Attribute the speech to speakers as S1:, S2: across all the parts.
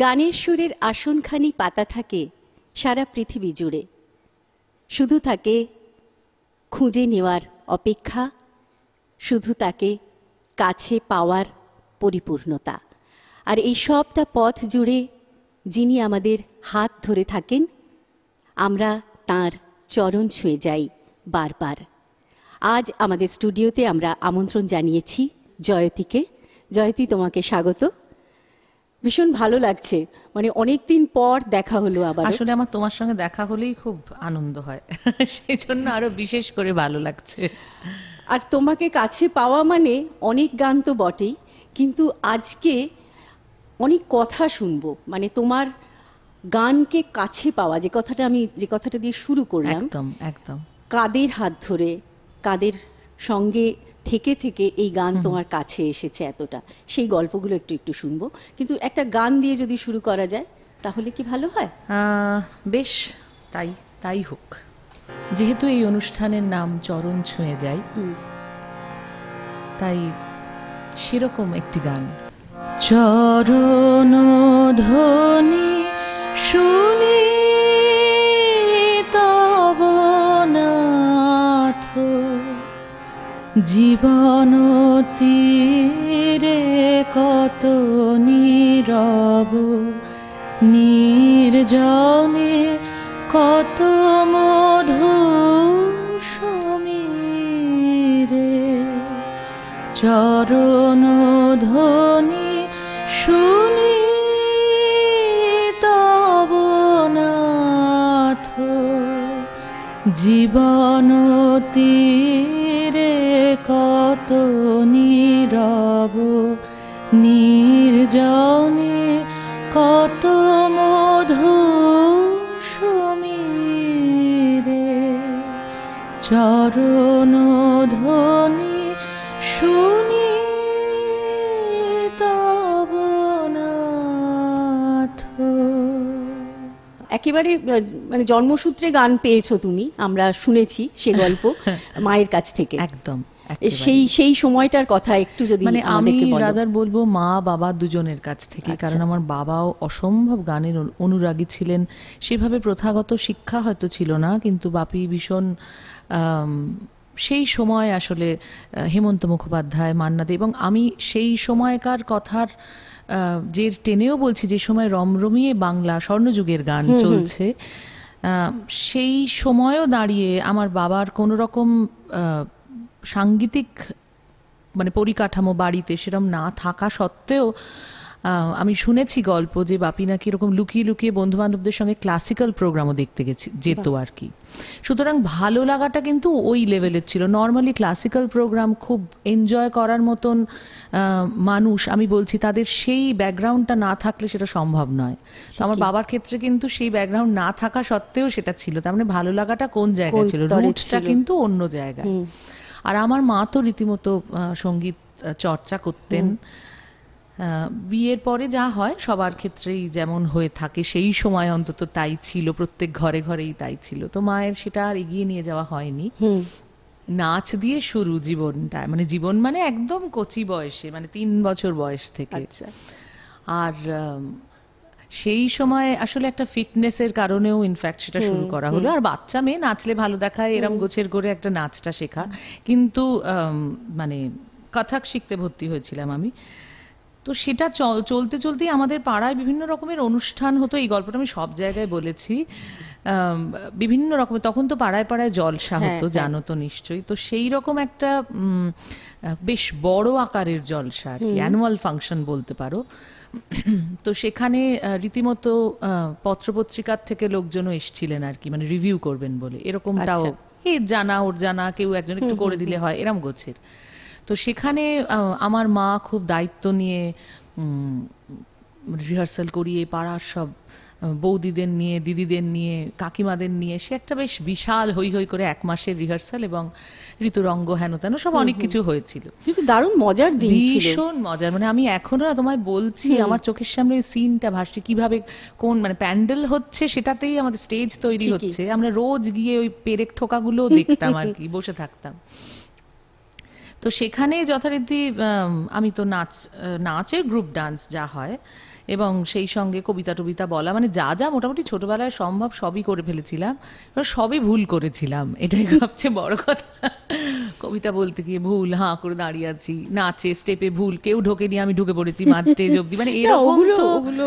S1: গানের সুরের আসনখানি পাতা থাকে সারা পৃথিবী জুড়ে, শুধু তাকে খুঁজে নেওয়ার অপেক্ষা, শুধু তাকে কাছে পাওয়ার পরিপূর্ণতা। আর এই সবটা পথ জুড়ে যিনি আমাদের হাত ধরে থাকেন, আমরা তাঁর চরণ ছুঁয়ে যাই বারবার। আজ আমাদের স্টুডিওতে আমরা আমন্ত্রণ জানিয়েছি জয়তীকে। জয়তী, তোমাকে স্বাগত। ভীষণ ভালো লাগছে, মানে অনেক দিন পর দেখা হলো আবার।
S2: আসলে আমার তোমার সঙ্গে দেখা হলেই খুব আনন্দ হয়, সেই জন্য আরো বিশেষ করে ভালো লাগছে।
S1: আর তোমাকে কাছে পাওয়া মানে অনেক গান তো বটেই, কিন্তু আজকে অনেক কথা শুনবো। মানে তোমার গানকে কাছে পাওয়া, যে কথাটা দিয়ে শুরু করলাম,
S2: একদম একদম।
S1: কাদের হাত ধরে, কাদের সঙ্গে থেকে থেকে এই গান তোমার কাছে এসেছে এতটা, সেই গল্পগুলো একটু একটু শুনবো। কিন্তু একটা গান দিয়ে যদি শুরু করা যায় তাহলে কি ভালো হয়?
S2: বেশ, তাই তাই হোক। যেহেতু এই অনুষ্ঠানের নাম চরণ ছুঁয়ে যাই, তাই সেরকম একটি গান। চরণ ধ্বনি শুনি তব নাথ, জীবন তীরে কত নীরব, নির্জনে কত মধু সমীরে। চরণ ধ্বনি শুনি তব নাথ, জীবন তীরে কত নীরব, নির্জনে কত মধু সমীরে। চরণ ধ্বনি শুনি তব নাথ।
S1: একেবারে মানে জন্মসূত্রে গান পেয়েছো তুমি, আমরা শুনেছি সে গল্প মায়ের কাছ থেকে।
S2: একদম।
S1: সেই সময়টার কথা একটু যদি
S2: মানে আমি
S1: আমাদেরকে বলো।
S2: রাদার বলবো মা বাবা দুজনের কাছ থেকে, কারণ আমার বাবাও অসম্ভব গানের অনুরাগী ছিলেন। সেভাবে প্রথাগত শিক্ষা হয়তো ছিল না, কিন্তু বাপি ভীষণ সেই সময় আসলে হেমন্ত মুখোপাধ্যায়, মান্না দে, এবং আমি সেই সময়কার কথার যে টেনেও বলছি, যে সময় রমরমিয়ে বাংলা স্বর্ণযুগের গান চলছে, সেই সময়ও দাঁড়িয়ে আমার বাবার কোনো রকম সাংগীতিক মানে পরিকাঠামো বাড়িতে সেরকম না থাকা সত্ত্বেও আমি শুনেছি গল্প যে বাপি নাকি এরকম লুকিয়ে লুকিয়ে বন্ধু বান্ধবদের সঙ্গে ক্লাসিক্যাল প্রোগ্রামও দেখতে যেত আর কি। সুতরাং ভালো লাগাটা কিন্তু ওই লেভেলের ছিল। নর্মালি ক্লাসিক্যাল প্রোগ্রাম খুব এনজয় করার মতন মানুষ, আমি বলছি, তাদের সেই ব্যাকগ্রাউন্ডটা না থাকলে সেটা সম্ভব নয়। তো আমার বাবার ক্ষেত্রে কিন্তু সেই ব্যাকগ্রাউন্ড না থাকা সত্ত্বেও সেটা ছিল। তার মানে ভালো লাগাটা কোন জায়গায় ছিল, রুটটা কিন্তু অন্য জায়গায়। আর আমার মা তো রীতিমতো সঙ্গীত চর্চা করতেন। বিয়ের পরে যা হয় সবার ক্ষেত্রেই যেমন হয়ে থাকে, সেই সময় অন্তত তাই ছিল, প্রত্যেক ঘরে ঘরেই তাই ছিল। তো মায়ের সেটা আর এগিয়ে নিয়ে যাওয়া হয়নি। নাচ দিয়ে শুরু জীবনটা, মানে জীবন মানে একদম কচি বয়সে, মানে 3 বছর বয়স থেকে। আর সেই সময় আসলে একটা ফিটনেসের কারণেও ইনফ্যাক্ট সেটা শুরু করা হলো। আর বাচ্চা মেয়ে নাচলে ভালো দেখায়, এরম গোছের করে একটা নাচটা শেখা। কিন্তু মানে কথক শিখতে ভর্তি হয়েছিলাম আমি। তো সেটা চলতে চলতেই আমাদের পাড়ায় বিভিন্ন রকমের অনুষ্ঠান হতো। এই গল্পটা আমি সব জায়গায় বলেছি। বিভিন্ন রকমের, তখন তো পাড়ায় পাড়ায় জলসা হতো, জানো তো নিশ্চয়ই। তো সেই রকম একটা বেশ বড় আকারের জলসা আর কি, অ্যানুয়াল ফাংশন বলতে পারো। তো সেখানে রীতিমতো পত্রপত্রিকার থেকে লোকজনও এসছিলেন আর কি, মানে রিভিউ করবেন বলে। এরকমটাও এর জানা ওর জানা, কেউ একজন একটু করে দিলে হয়, এরম গোছের। তো সেখানে আমার মা খুব দায়িত্ব নিয়ে রিহার্সাল করিয়ে পাড়ার সব বৌদিদের নিয়ে, দিদিদের নিয়ে, কাকিমাদের নিয়ে, সে একটা বেশ বিশাল হই হই করে 1 মাসের রিহার্সাল, এবং ঋতুরঙ্গ হেন তেন সব অনেক কিছু হয়েছিল।
S1: কিন্তু দারুণ মজার দিন ছিল,
S2: ভীষণ মজার। মানে আমি এখনো না তোমায় বলছি, আমার চোখের সামনে সিনটা ভাসছে, কিভাবে কোন মানে প্যান্ডেল হচ্ছে, সেটাতেই আমাদের স্টেজ তৈরি হচ্ছে, আমরা রোজ গিয়ে ওই পেরেক ঠোকাগুলো দেখতাম আর কি, বসে থাকতাম। তো সেখানে যথারীতি আমি তো নাচের গ্রুপ ডান্স যা হয় এবং সেই সঙ্গে কবিতা টবিতা বলা, মানে যা যা মোটামুটি ছোটবেলায় সম্ভব সবই করে ফেলেছিলাম, এবার সবই ভুল করেছিলাম, এটাই সবচেয়ে বড় কথা। কবিতা বলতে গিয়ে ভুল, হাঁ করে দাঁড়িয়ে আছি, নাচে স্টেপে ভুল, কেউ ঢোকেনি আমি ঢুকে পড়েছি মাঝ স্টেজ অব্দি, মানে এরকম। তো
S1: ওগুলো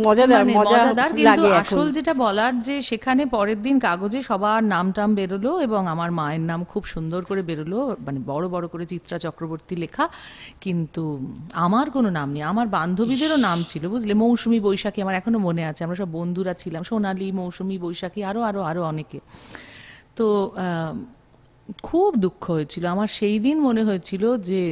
S1: মজাদার,
S2: মানে
S1: মজা
S2: মজাদার, কিন্তু
S1: লাগে
S2: আসল যেটা বলার, যে সেখানে পরের দিন কাগজে সবার নাম টাম বেরোলো এবং আমার মায়ের নাম খুব সুন্দর করে বেরোলো, মানে বড় বড় করে চিত্রা চক্রবর্তী লেখা, কিন্তু আমার কোনো নাম নেই। আমার বান্ধবীদেরও নাম ছিল, বুঝলে, মৌসুমী, বৈশাখী, আমার এখনো মনে আছে, আমরা সব বন্ধুরা ছিলাম, সোনালী, মৌসুমী, বৈশাখী, আরো আরো আরো অনেকে। তো খুব দুঃখ হয়েছিল আমার। সেই দিন মনে হয়েছিল যে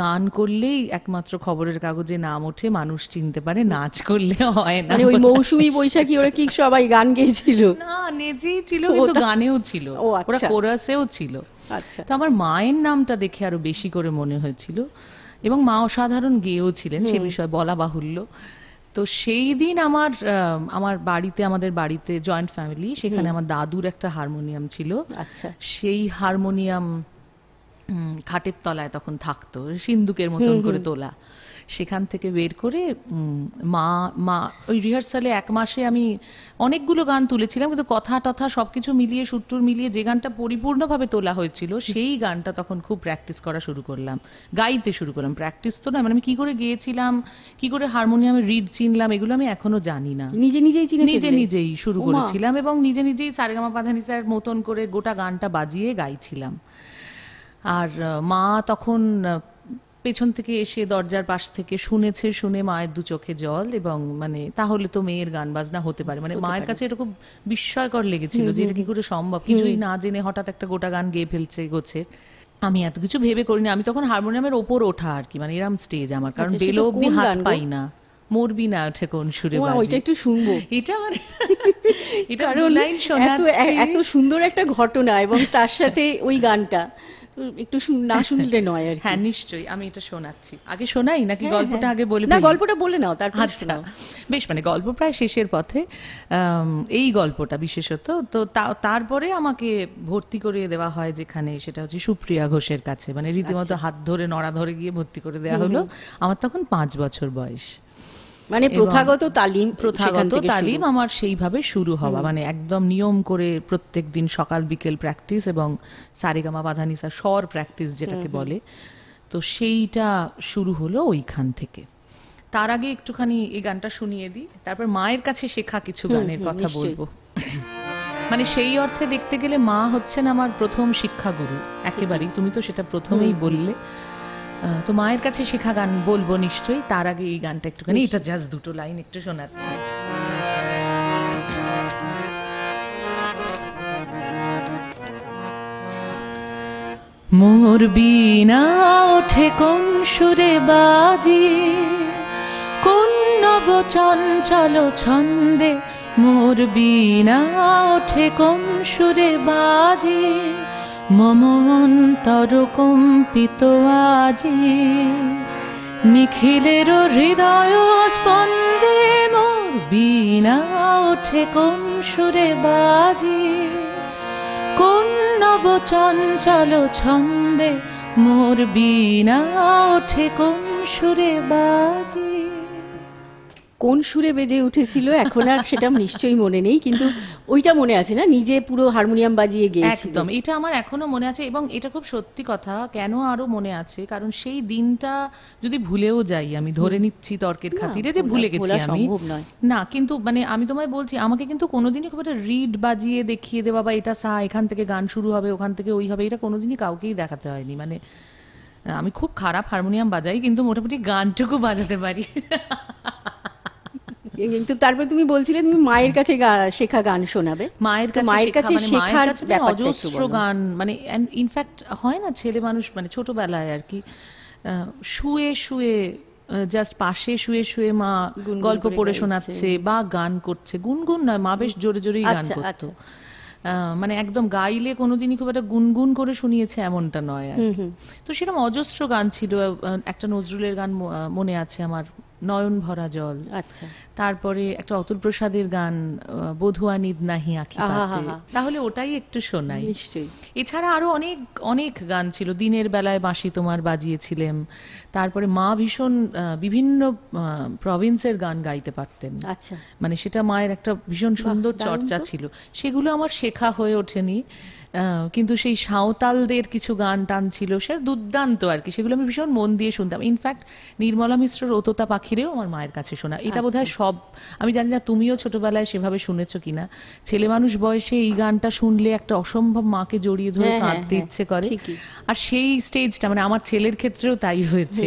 S2: গান করলেই একমাত্র খবরের কাগজে নাম ওঠে, মানুষ চিনতে পারে, নাচ করলে হয় না।
S1: মানে ওই মৌসুমী, বৈশাখী ওরা কি সবাই গান গেয়েছিল?
S2: না, নেচেই ছিল, কিন্তু গানেও ছিল, ওরা কোরাসেও ছিল।
S1: আচ্ছা।
S2: তো আমার মায়ের নামটা দেখে আরো বেশি করে মনে হয়েছিল, এবং মা অসাধারণ গেয়েও ছিলেন, সে বিষয়ে বলা বাহুল্য। তো সেই দিন আমার বাড়িতে, আমাদের বাড়িতে জয়েন্ট ফ্যামিলি, সেখানে আমার দাদুর একটা হারমোনিয়াম ছিল।
S1: আচ্ছা।
S2: সেই হারমোনিয়াম খাটের তলায় তখন থাকতো, সিন্দুকের মতন করে তোলা, সেখান থেকে বের করে মা মা ওই রিহার্সালে 1 মাসে আমি অনেকগুলো গান তুলেছিলাম, কিন্তু কথা টথা সবকিছু মিলিয়ে, সুরটুর মিলিয়ে যে গানটা পরিপূর্ণভাবে তোলা হয়েছিল, সেই গানটা তখন খুব প্র্যাকটিস করা শুরু করলাম, গাইতে শুরু করলাম। প্র্যাকটিস তো না, মানে আমি কি করে গেয়েছিলাম, কি করে হারমোনিয়ামে রিড চিনলাম, এগুলো আমি এখনো জানি না। নিজে নিজেই শুরু করেছিলাম, এবং নিজে নিজেই সারেগামা পাধানিসার মতন করে গোটা গানটা বাজিয়ে গাইছিলাম। আর মা তখন পেছন থেকে এসে দরজার পাশ থেকে শুনেছে, শুনে মায়ের 2 চোখে জল, এবং মানে তাহলে তো মেয়ের গান বাজনা হতে পারে, মানে মায়ের কাছে এটা খুব বিস্ময়কর লেগেছিল যে এটা কি করে সম্ভব, কিছুই না জেনে হঠাৎ একটা গোটা গান গেয়ে ফেলছে গোছের। আমি এত কিছু ভেবে করিনি, আমি তখন হারমোনিয়ামের ওপর ওঠা আর কি, মানে এরম স্টেজ আমার, কারণ বেলো অব্দি হাত পাই না। মরবি না ওঠে কোন সুরে বাজে,
S1: ওইটা একটু শুনবো।
S2: এটা মানে এটা লাইন শোনাচ্ছি,
S1: এত সুন্দর একটা ঘটনা, এবং তার সাথে ওই গানটা একটু না শুনলে নয় আর কি।
S2: হ্যাঁ নিশ্চয়ই, আমি এটা শোনাচ্ছি। আগে শোনাই নাকি গল্পটা আগে বলে?
S1: না, গল্পটা বলে নাও, তারপর
S2: আচ্ছা, বেশ, মানে গল্প প্রায় শেষের পথে, এই গল্পটা বিশেষত। তো তারপরে আমাকে ভর্তি করিয়ে দেওয়া হয় যেখানে, সেটা হচ্ছে সুপ্রিয়া ঘোষের কাছে, মানে রীতিমতো হাত ধরে নড়া ধরে গিয়ে ভর্তি করে দেওয়া হলো। আমার তখন 5 বছর বয়স,
S1: মানে প্রথাগত তালিম
S2: আমার সেইভাবে শুরু হওয়া, মানে একদম নিয়ম করে প্রত্যেক দিন সকাল বিকেল প্র্যাকটিস, এবং সারেগামা পাধানিসা স্বর প্র্যাকটিস যেটাকে বলে। তো সেইটা শুরু হলো ওইখান থেকে। তার আগে একটুখানি এই গানটা শুনিয়ে দিই, তারপর মায়ের কাছে শেখা কিছু গানের কথা বলবো। মানে সেই অর্থে দেখতে গেলে মা হচ্ছেন আমার প্রথম শিক্ষাগুরু একেবারেই, তুমি তো সেটা প্রথমেই বললে। তো মায়ের কাছে শেখা গান বলবো নিশ্চয়ই, তার আগে এই গানটা একটুখানি, এটা জাস্ট 2 লাইন একটু শোনাচ্ছি। মোর বীণা ওঠে কোন সুরে বাজি, কোন নব চঞ্চল ছন্দে, মোর বীণা ওঠে কোন সুরে বাজি, মম অন্তর কম্পিত আজি, নিখিলের হৃদয় স্পন্দে, মোর বীণা ওঠে কোন সুরে বাজি, কোন নব চঞ্চল ছন্দে, মোর বীণা ওঠে কোন সুরে বাজি।
S1: কোন সুরে বেজে উঠেছিল এখন আর সেটা নিশ্চয়ই মনে নেই, কিন্তু ওইটা মনে আছে না, নিজে পুরো হারমোনিয়াম বাজিয়ে গেয়েছিল।
S2: একদম, এটা আমার এখনো মনে আছে, এবং এটা খুব সত্যি কথা। কেন আরো মনে আছে, কারণ সেই দিনটা যদি ভুলেও যাই, আমি ধরে নিচ্ছি তর্কের খাতিরে যে ভুলে গেছি আমি, না, কিন্তু মানে আমি তোমায় বলছি, আমাকে কিন্তু কোনোদিনই খুব একটা রিড বাজিয়ে দেখিয়ে দেওয়া, বা এটা এখান থেকে গান শুরু হবে, ওখান থেকে ওই হবে, এটা কোনোদিনই কাউকেই দেখাতে হয়নি। মানে আমি খুব খারাপ হারমোনিয়াম বাজাই, কিন্তু মোটামুটি গানটুকু বাজাতে পারি।
S1: কিন্তু তারপর তুমি বলছিলে তুমি মায়ের কাছে শেখা গান শোনাবে।
S2: মায়ের কাছে শেখার অজস্র গান, মানে ইনফ্যাক্ট হয় না, ছেলে মানুষ মানে ছোটবেলায় আর কি, শুয়ে শুয়ে, জাস্ট পাশে শুয়ে শুয়ে মা গল্প পড়ে শোনাচ্ছে বা গান করছে, গুনগুন নয়, মা বেশ জোরে জোরেই গান করতো, মানে একদম গাইলে কোনোদিনই খুব একটা গুনগুন করে শুনিয়েছে এমনটা নয় আর। তো সেরকম অজস্র গান ছিল। একটা নজরুলের গান মনে আছে আমার, নয়ন ভরা জল,
S1: আচ্ছা,
S2: তারপরে একটা অতুল প্রসাদের গান বধুয়া নিদ নাহি আঁখি পাতে,
S1: আহা।
S2: তাহলে ওটাই একটু শোনাই।
S1: নিশ্চয়ই।
S2: এছাড়া আরো অনেক অনেক গান ছিল, দিনের বেলায় বাঁশি তোমার বাজিয়েছিলেন, তারপরে মা ভীষণ বিভিন্ন প্রভিন্সের গান গাইতে পারতেন,
S1: আচ্ছা,
S2: মানে সেটা মায়ের একটা ভীষণ সুন্দর
S1: দারুণ
S2: চর্চা
S1: তো।
S2: ছিল। সেগুলো আমার শেখা হয়ে ওঠেনি, কিন্তু সেই সাঁওতালদের কিছু গান টান ছিল, সে দুর্দান্ত আর কি, সেগুলো আমি ভীষণ মন দিয়ে শুনতাম। ইনফ্যাক্ট নির্মলা মিশ্রর ওতোতা পাখিরেও আমার মায়ের কাছে শোনা। এটা বোধহয় সব, আমি জানি না তুমিও ছোটবেলায় সেভাবে শুনেছো কিনা, ছেলে মানুষ বয়সে এই গানটা শুনলে একটা অসম্ভব মাকে জড়িয়ে ধরে
S1: হ্যাঁ,
S2: কাঁদতে
S1: হ্যাঁ,
S2: ইচ্ছে করে।
S1: ঠিকই।
S2: আর সেই স্টেজটা, মানে আমার ছেলের ক্ষেত্রেও তাই হয়েছে,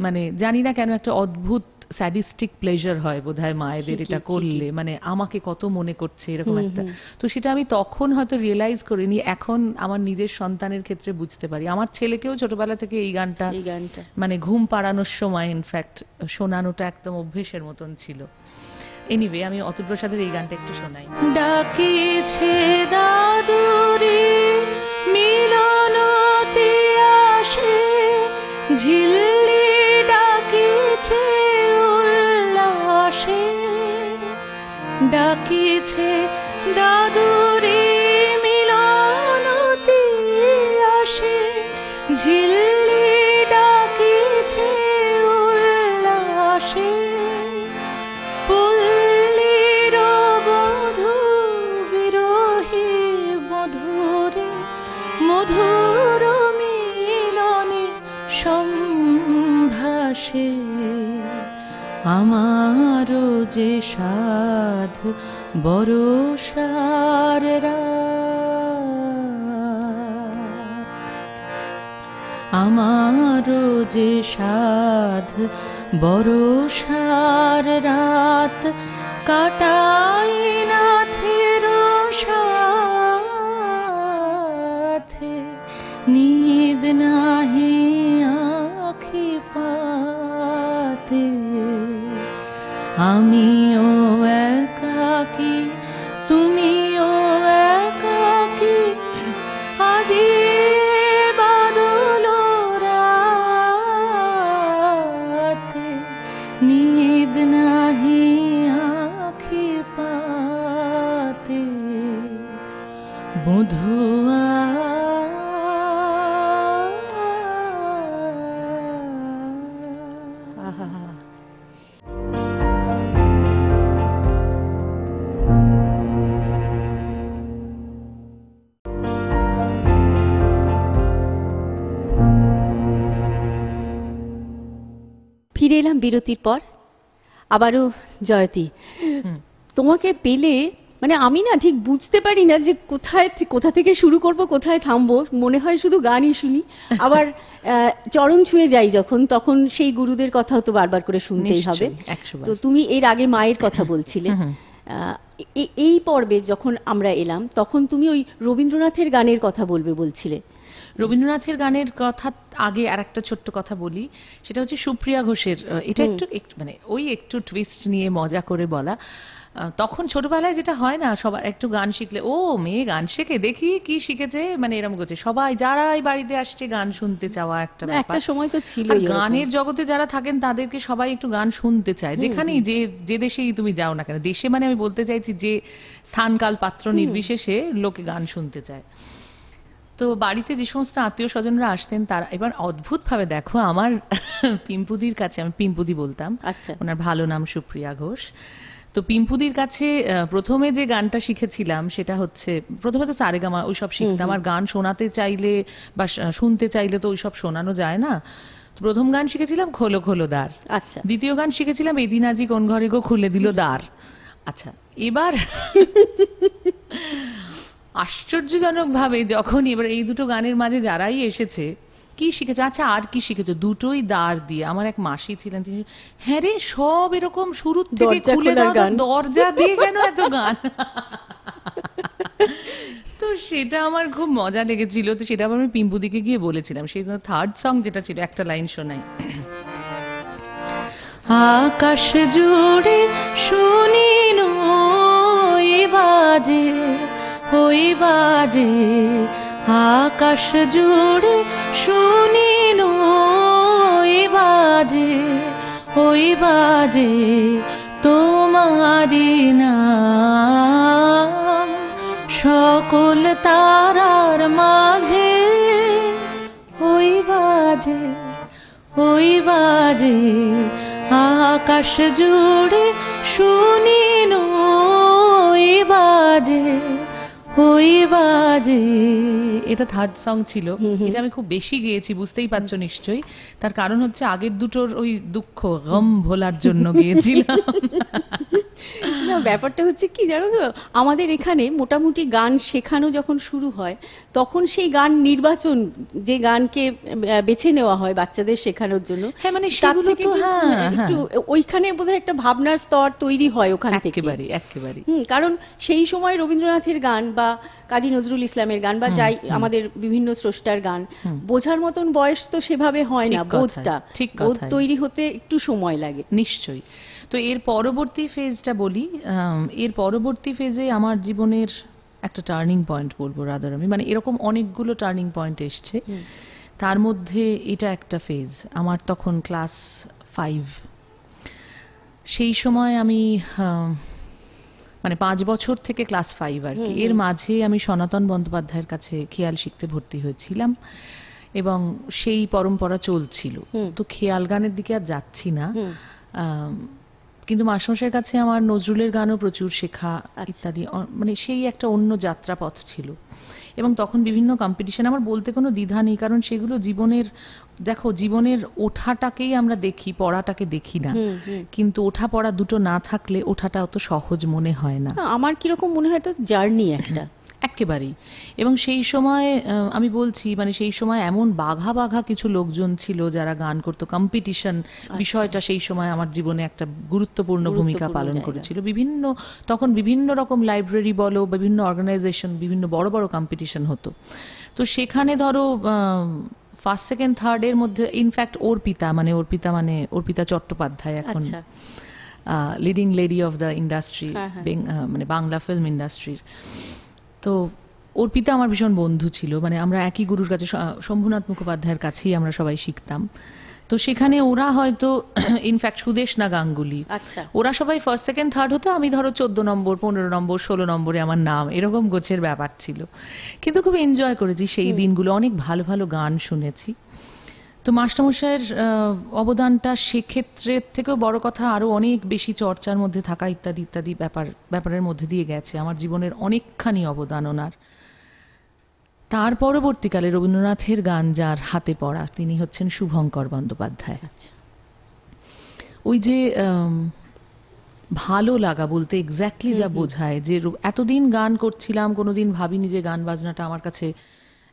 S2: মানে জানি না কেন একটা অদ্ভুত স্যাডিস্টিক প্লেজার হয় বোধহয় মায়েদের
S1: ঠিকই,
S2: এটা করলে, মানে আমাকে কত মনে করছে এরকম একটা। তো সেটা আমি তখন হয়তো রিয়েলাইজ করিনি, এখন আমার নিজের সন্তানের ক্ষেত্রে বুঝতে পারি। আমার ছেলেকেও ছোটবেলা থেকে এই গানটা
S1: এই গানটা
S2: মানে ঘুম পাড়ানোর সময় ইনফ্যাক্ট শোনানোটা একদম অভ্যেসের মতন ছিল। এনিওয়ে, আমি অতুল প্রসাদের এই গানটা একটু শোনাই। ডাকিছে দাদুরে মিলনতে আসে, ঝিল্লি ডাকিছে উল্লাসে, ডাকিছে দাদুরে মিলনতে আসে, ঝিল্লি ডাকিছে উল্লাসে, পল্লীর বধূ বিরহী মধুরে মধুর মিলনে সম্ভাসে, আমারও যে সাধ বরষার রাত, আমারও যে সাধ বরষার রাত, কাটাই নাথের সাথে, নিদ নাহি আঁখি পাতে, আমিও একাকী তুমিও একাকী, আজি বাদল রাতে, নিদ নাহি আঁখি পাতে, বধুয়া
S1: আহা। ফিরে এলাম বিরতির পর। আবারও জয়তী, তোমাকে পেলে মানে আমি না ঠিক বুঝতে পারি না যে কোথা থেকে শুরু করব, কোথায় থামবো। মনে হয় শুধু গানই শুনি, আবার চরণ ছুঁয়ে যাই যখন, তখন সেই গুরুদের কথাও তো বারবার করে শুনতেই হবে।
S2: নিশ্চয়ই, 100 বার।
S1: তো তুমি এর আগে মায়ের কথা বলছিলে, এই পর্বে যখন আমরা এলাম তখন তুমি ওই রবীন্দ্রনাথের গানের কথা বলবে বলছিলে।
S2: রবীন্দ্রনাথের গানের কথা আগে আর একটা ছোট্ট কথা বলি, সেটা হচ্ছে সুপ্রিয়া ঘোষের। এটা একটু মানে ওই একটু টুইস্ট নিয়ে মজা করে বলা। তখন ছোটবেলায় যেটা হয় না, সবার একটু গান শিখলে ও মেয়ে গান শেখে, দেখি কি শিখেছে, মানে এরকম করছে সবাই, যারাই বাড়িতে আসছে গান শুনতে চাওয়া একটা ব্যাপার।
S1: একটা সময় তো ছিল
S2: গানের জগতে যারা থাকেন তাদেরকে সবাই একটু গান শুনতে চায়, যেখানেই যে দেশেই তুমি যাও না কেন। দেশে মানে আমি বলতে চাইছি যে স্থানকাল পাত্র নির্বিশেষে লোকে গান শুনতে চায়। তো বাড়িতে যে সমস্ত আত্মীয় স্বজনরা আসতেন তারা, এবার অদ্ভুতভাবে দেখো আমার পিম্পুদির কাছে, আমি পিম্পুদি বলতাম,
S1: আচ্ছা,
S2: ওনার ভালো নাম সুপ্রিয়া ঘোষ। তো পিম্পুদির কাছে প্রথমে যে গানটা শিখেছিলাম সেটা হচ্ছে, প্রথমে তো সারেগামা ওইসব শিখতাম। আর গান শোনাতে চাইলে বা শুনতে চাইলে তো ওইসব শোনানো যায় না। তো প্রথম গান শিখেছিলাম খোলো খোলো দ্বার,
S1: আচ্ছা,
S2: দ্বিতীয় গান শিখেছিলাম এদিন আজি কোন ঘরে গো খুলে দিল দ্বার। আচ্ছা, এবার আশ্চর্যজনকভাবে যখন এবার এই দুটো গানের মাঝে যারাই এসেছে, কি শিখেছো, আচ্ছা আর কি শিখেছো, দুটোই দ্বার দিয়ে। আমার এক মাসি ছিলেন, তিনি, হ্যাঁ রে সব এরকম শুরুর থেকে খুলে দাও, দরজা দিয়ে কেন এত গান। তো সেটা আমার খুব মজা লেগেছিল। তো সেটা আমি পিম্পুদিকে গিয়ে বলেছিলাম। সেই জন্য থার্ড সং যেটা ছিল, একটা লাইন শোনাই। আকাশ জুড়ে শুনি ওই বাজে ওই বাজে, আকাশ জুড়ে শুনি ওই বাজে ওই বাজে তোমারি নাম, সকল তারার মাঝে ওই বাজে, ওই বাজে আকাশ জুড়ে শুনিন ওই বাজে, ওই বাজে। এটা থার্ড সং ছিল, এটা আমি খুব বেশি গেয়েছি, বুঝতেই পারছো নিশ্চয়ই। তার কারণ হচ্ছে আগের দুটোর ওই দুঃখ গম ভোলার জন্য গেয়েছিলাম।
S1: না, ব্যাপারটা হচ্ছে কি জানো তো, আমাদের এখানে মোটামুটি গান শেখানো যখন শুরু হয় তখন সেই গান নির্বাচন, যে গানকে বেছে নেওয়া হয় বাচ্চাদের শেখানোর জন্য,
S2: হ্যাঁ, মানে
S1: তার
S2: সেগুলো
S1: থেকে
S2: তো
S1: কিন্তু
S2: হ্যাঁ,
S1: একটু ওইখানে বোধহয় একটা ভাবনার স্তর তৈরি হয় ওখান থেকে।
S2: একেবারে একেবারে।
S1: কারণ সেই সময় রবীন্দ্রনাথের গান বা কাজী নজরুল ইসলামের গান বা যাই আমাদের বিভিন্ন স্রষ্টার গান বোঝার মতন বয়স তো সেভাবে হয় না,
S2: ঠিক কথাই,
S1: বোধটা,
S2: ঠিক
S1: বোধ
S2: কথাই।
S1: তৈরি হতে একটু সময় লাগে।
S2: নিশ্চয়ই। তো এর পরবর্তী ফেজটা বলি, এর পরবর্তী ফেজে আমার জীবনের একটা টার্নিং পয়েন্ট বলবো রাদার আমি, মানে এরকম অনেকগুলো টার্নিং পয়েন্ট এসছে, তার মধ্যে এটা একটা ফেজ। আমার তখন ক্লাস 5, সেই সময় আমি মানে 5 বছর থেকে ক্লাস 5 আর কি, এর মাঝে আমি সনাতন বন্দ্যোপাধ্যায়ের কাছে খেয়াল শিখতে ভর্তি হয়েছিলাম এবং সেই পরম্পরা চলছিল। তো খেয়াল গানের দিকে আর যাচ্ছি না, কিন্তু মাস্টারমশাইয়ের কাছে আমার নজরুলের গানও প্রচুর শেখা ইত্যাদি, মানে সেই একটা অন্য যাত্রাপথ ছিল। এবং তখন বিভিন্ন কম্পিটিশন, আমার বলতে কোনো দ্বিধা নেই, কারণ সেগুলো জীবনের, দেখো জীবনের ওঠাটাকেই আমরা দেখি, পড়াটাকে দেখি না, কিন্তু ওঠা পড়া দুটো না থাকলে ওঠাটা অত সহজ মনে হয় না।
S1: আমার কিরকম মনে হয় তো জার্নি একটা
S2: একেবারেই। এবং সেই সময় আমি বলছি, মানে সেই সময় এমন বাঘা বাঘা কিছু লোকজন ছিল যারা গান করতো, কম্পিটিশন বিষয়টা সেই সময় আমার জীবনে একটা গুরুত্বপূর্ণ ভূমিকা পালন করেছিল। বিভিন্ন তখন বিভিন্ন রকম লাইব্রেরি বলো, বিভিন্ন অর্গানাইজেশন, বিভিন্ন বড় বড় কম্পিটিশন হতো। তো সেখানে ধরো ফার্স্ট সেকেন্ড থার্ডের মধ্যে ইনফ্যাক্ট অর্পিতা চট্টোপাধ্যায় এখন leading lady of the industry, মানে বাংলা ফিল্ম ইন্ডাস্ট্রির। তো অর্পিতা আমার ভীষণ বন্ধু ছিল, মানে আমরা একই গুরুর কাছে, শম্ভুনাথ মুখোপাধ্যায়ের কাছেই আমরা সবাই শিখতাম। তো সেখানে ওরা হয়তো ইনফ্যাক্ট সুদেশনা গাঙ্গুলি, ওরা সবাই ফার্স্ট সেকেন্ড থার্ড হতো, আমি ধরো 14 নম্বর 15 নম্বর 16 নম্বরে আমার নাম, এরকম গোছের ব্যাপার ছিল। কিন্তু খুব এনজয় করেছি সেই দিনগুলো, অনেক ভালো ভালো গান শুনেছি। তো মাস্টারমশাইয়ের অবদানটা সেক্ষেত্রের থেকেও বড় কথা আরও অনেক বেশি চর্চার মধ্যে থাকা ইত্যাদি ইত্যাদি ব্যাপারের মধ্যে দিয়ে গেছে আমার জীবনের অনেকখানি অবদান ওনার। তার পরবর্তীকালে রবীন্দ্রনাথের গান যার হাতে পড়া, তিনি হচ্ছেন শুভঙ্কর বন্দ্যোপাধ্যায়। ওই যে ভালো লাগা বলতে এক্স্যাক্টলি যা বোঝায়, যে এতদিন গান করছিলাম, কোনোদিন ভাবিনি যে গান বাজনাটা আমার কাছে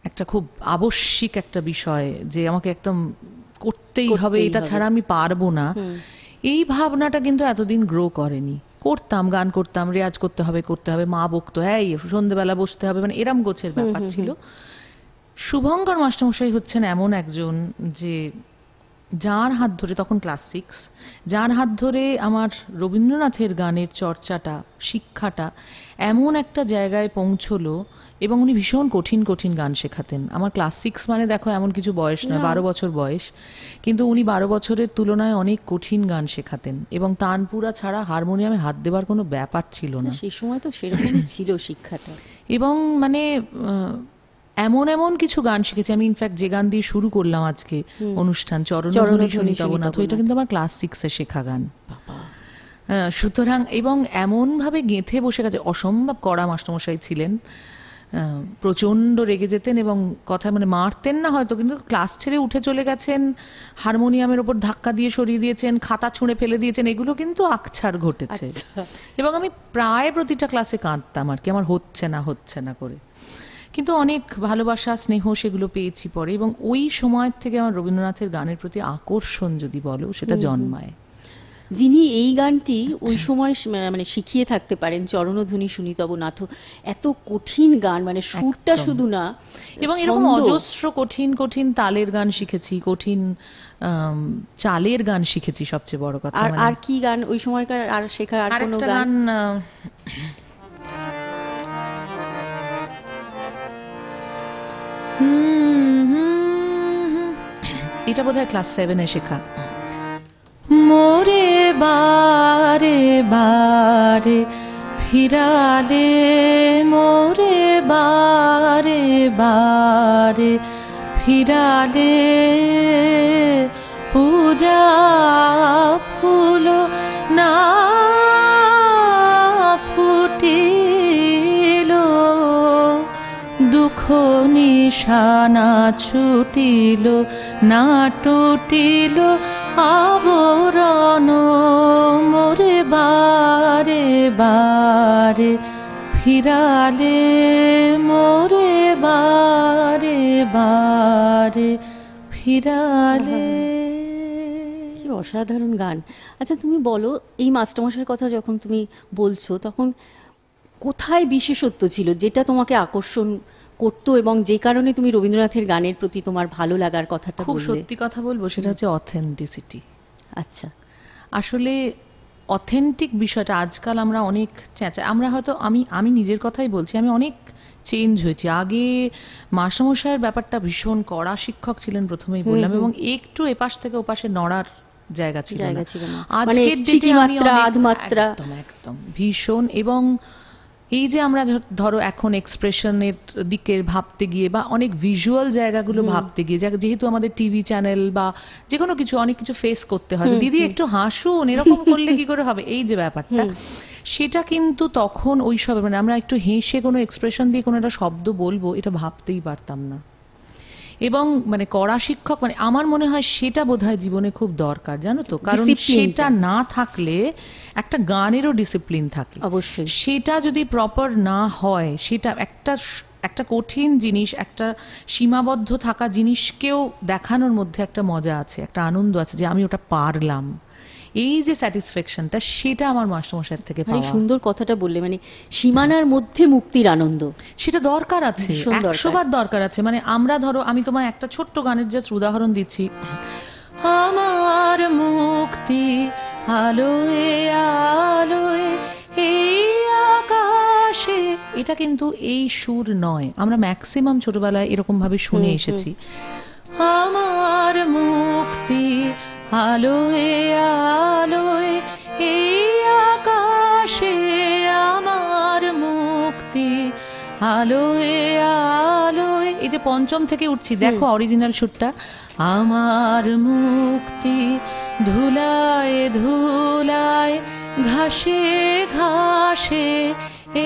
S2: একটা খুব আবশ্যিক একটা বিষয়, যে আমাকে একদম করতেই হবে, এটা ছাড়া আমি পারবো না, এই ভাবনাটা কিন্তু এতদিন গ্রো করেনি। করতাম, গান করতাম, রেয়াজ করতে হবে, মা বকতো, হ্যাঁ সন্ধ্যেবেলা বসতে হবে, মানে এরম গোছের ব্যাপার ছিল। শুভঙ্কর মাস্টারমশাই হচ্ছেন এমন একজন যে যার হাত ধরে, তখন ক্লাস 6, যার হাত ধরে আমার রবীন্দ্রনাথের গানের চর্চাটা, শিক্ষাটা এমন একটা জায়গায় পৌঁছলো, এবং উনি ভীষণ কঠিন কঠিন গান শেখাতেন। আমার ক্লাস 6 মানে দেখো এমন কিছু বয়স নয়, 12 বছর বয়স, কিন্তু উনি 12 বছরের তুলনায় অনেক কঠিন গান শেখাতেন, এবং তানপুরা ছাড়া হারমোনিয়ামে হাত দেবার কোনো ব্যাপার ছিল না।
S1: সেই সময় তো সেরকমই ছিল শিক্ষাটা।
S2: এবং মানে এমন এমন কিছু গান শিখেছি আমি, ইনফ্যাক্ট যে গান দিয়ে শুরু করলাম আজকে অনুষ্ঠান, চরণধ্বনি সুনীতবনাথ, এটা কিন্তু আমার ক্লাস 6-এ শেখা গান। সুতরাং, এবং এমনভাবে গেঁথে বসে গেছে, অসম্ভব কড়া মাস্টারমশাই ছিলেন, প্রচণ্ড রেগে যেতেন এবং কথা মানে মারতেন না হয়তো, কিন্তু ক্লাস ছেড়ে উঠে চলে গেছেন, হারমোনিয়ামের ওপর ধাক্কা দিয়ে সরিয়ে দিয়েছেন, খাতা ছুঁড়ে ফেলে দিয়েছেন, এগুলো কিন্তু আকছার ঘটেছে। এবং আমি প্রায় প্রতিটা ক্লাসে কাঁদতাম আর কি, আমার হচ্ছে না করে, কিন্তু অনেক ভালোবাসা স্নেহ সেগুলো পেয়েছি পরে। এবং ওই সময় থেকে আমার রবীন্দ্রনাথের গানের প্রতি আকর্ষণ যদি বলো, সেটা জন্মায়।
S1: যিনি এই গানটি ওই সময় মানে শিখিয়ে থাকতে পারেন, চরণধ্বনি সুনীতবনাথ, এত কঠিন গান, মানে সুরটা শুধু না,
S2: এবং এরকম অজস্র কঠিন কঠিন তালের গান শিখেছি, কঠিন চালের গান শিখেছি, সবচেয়ে বড় কথা।
S1: আর কি গান ওই সময়কার আর শেখা, আর কোনো গান?
S2: এটা বোধহয় ক্লাস 7-এ শেখা। বারে বারে ফিরালে, মোরে বারে বারে ফিরালে, পূজা ফুল না ফুটিল, দুঃখ নিশানা ছুটিল না টুটিল আবরণ, মোরে বারে বারে ফিরালে, মোরে বারে বারে ফিরালে।
S1: কি অসাধারণ গান। আচ্ছা তুমি বলো, এই মাস্টারমশাইয়ের কথা যখন তুমি বলছো তখন কোথায় বিশেষত্ব ছিল যেটা তোমাকে আকর্ষণ করতো এবং যে কারণে তুমি রবীন্দ্রনাথের গানের প্রতি তোমার ভালো লাগার কথাটা
S2: খুব
S1: বললে?
S2: সত্যি কথা বলবো, সেটা হচ্ছে অথেন্টিসিটি।
S1: আচ্ছা,
S2: আসলে অথেন্টিক বিষয়টা আজকাল আমরা অনেক চেঁচা, আমরা হয়তো আমি নিজের কথাই বলছি, আমি অনেক চেঞ্জ হয়েছি। আগে মাস্টারমশাইয়ের ব্যাপারটা ভীষণ কড়া শিক্ষক ছিলেন, প্রথমেই বললাম, এবং একটু এপাশ থেকে ওপাশে নড়ার জায়গা ছিল না। আজকের ডেটে আমি একদম একদম ভীষণ, এবং এই যে আমরা ধরো এখন এক্সপ্রেশনের দিকে ভাবতে গিয়ে বা অনেক ভিজুয়াল জায়গাগুলো ভাবতে গিয়ে, যেহেতু আমাদের টিভি চ্যানেল বা যে কোনো কিছু অনেক কিছু ফেস করতে হয়, দিদি একটু হাসুন, এরকম করলে কি করে হবে, এই যে ব্যাপারটা, সেটা কিন্তু তখন ওইসব মানে আমরা একটু হেসে কোনো এক্সপ্রেশন দিয়ে কোনো একটা শব্দ বলবো, এটা ভাবতেই পারতাম না। এবং মানে কড়া শিক্ষক, মানে আমার মনে হয় সেটা বোধহয় জীবনে খুব দরকার, জানো তো, কারণ সেটা না থাকলে একটা গানেরও ডিসিপ্লিন থাকে,
S1: অবশ্যই
S2: সেটা যদি প্রপার না হয়, সেটা একটা কঠিন জিনিস, একটা সীমাবদ্ধ থাকা জিনিসকেও দেখানোর মধ্যে একটা মজা আছে, একটা আনন্দ আছে যে আমি ওটা পারলাম, এই যে স্যাটিসফ্যাকশনটা, সেটা আমার মাস্টারমশাইয়ের থেকে পাওয়া।
S1: সুন্দর কথাটা বললে, মানে সীমানার মধ্যে মুক্তির আনন্দ,
S2: সেটা দরকার আছে, 100বার দরকার আছে। মানে আমরা ধরো, আমি তোমায় একটা ছোট্ট গানের জাস্ট উদাহরণ দিচ্ছি, আমার মুক্তি আলোয় আলোয় এই আকাশে, এটা কিন্তু এই সুর নয়, আমরা ম্যাক্সিমাম ছোটবেলায় এরকম ভাবে শুনে এসেছি, আমার মুক্তি আলোয় আলোয় এই আকাশে, আমার মুক্তি আলোয় আলোয়, এই যে পঞ্চম থেকে উঠছি, দেখো অরিজিনাল সুরটা, আমার মুক্তি ধুলায় ধুলায় ঘাসে ঘাসে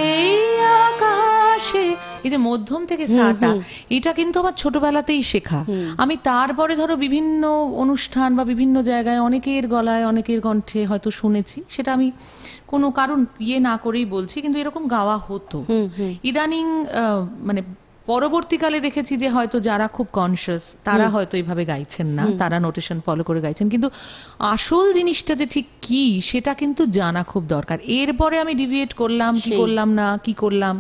S2: এই আকাশে, এই যে মধ্যম থেকে সাটা, এটা কিন্তু আমার ছোটবেলাতেই শেখা। আমি তারপরে ধরো বিভিন্ন অনুষ্ঠান বা বিভিন্ন জায়গায় অনেকের গলায় অনেকের কণ্ঠে হয়তো শুনেছি, সেটা আমি কোনো কারণ না করেই বলছি, কিন্তু এরকম গাওয়া হতো। ইদানিং মানে পরবর্তীকালে দেখেছি যে হয়তো যারা খুব কনসিয়াস তারা হয়তো এইভাবে গাইছেন না, তারা নোটেশন ফলো করে গাইছেন, কিন্তু আসল জিনিসটা যে ঠিক কি সেটা কিন্তু জানা খুব দরকার। এরপরে আমি ডিভিয়েট করলাম কি করলাম না কি করলাম,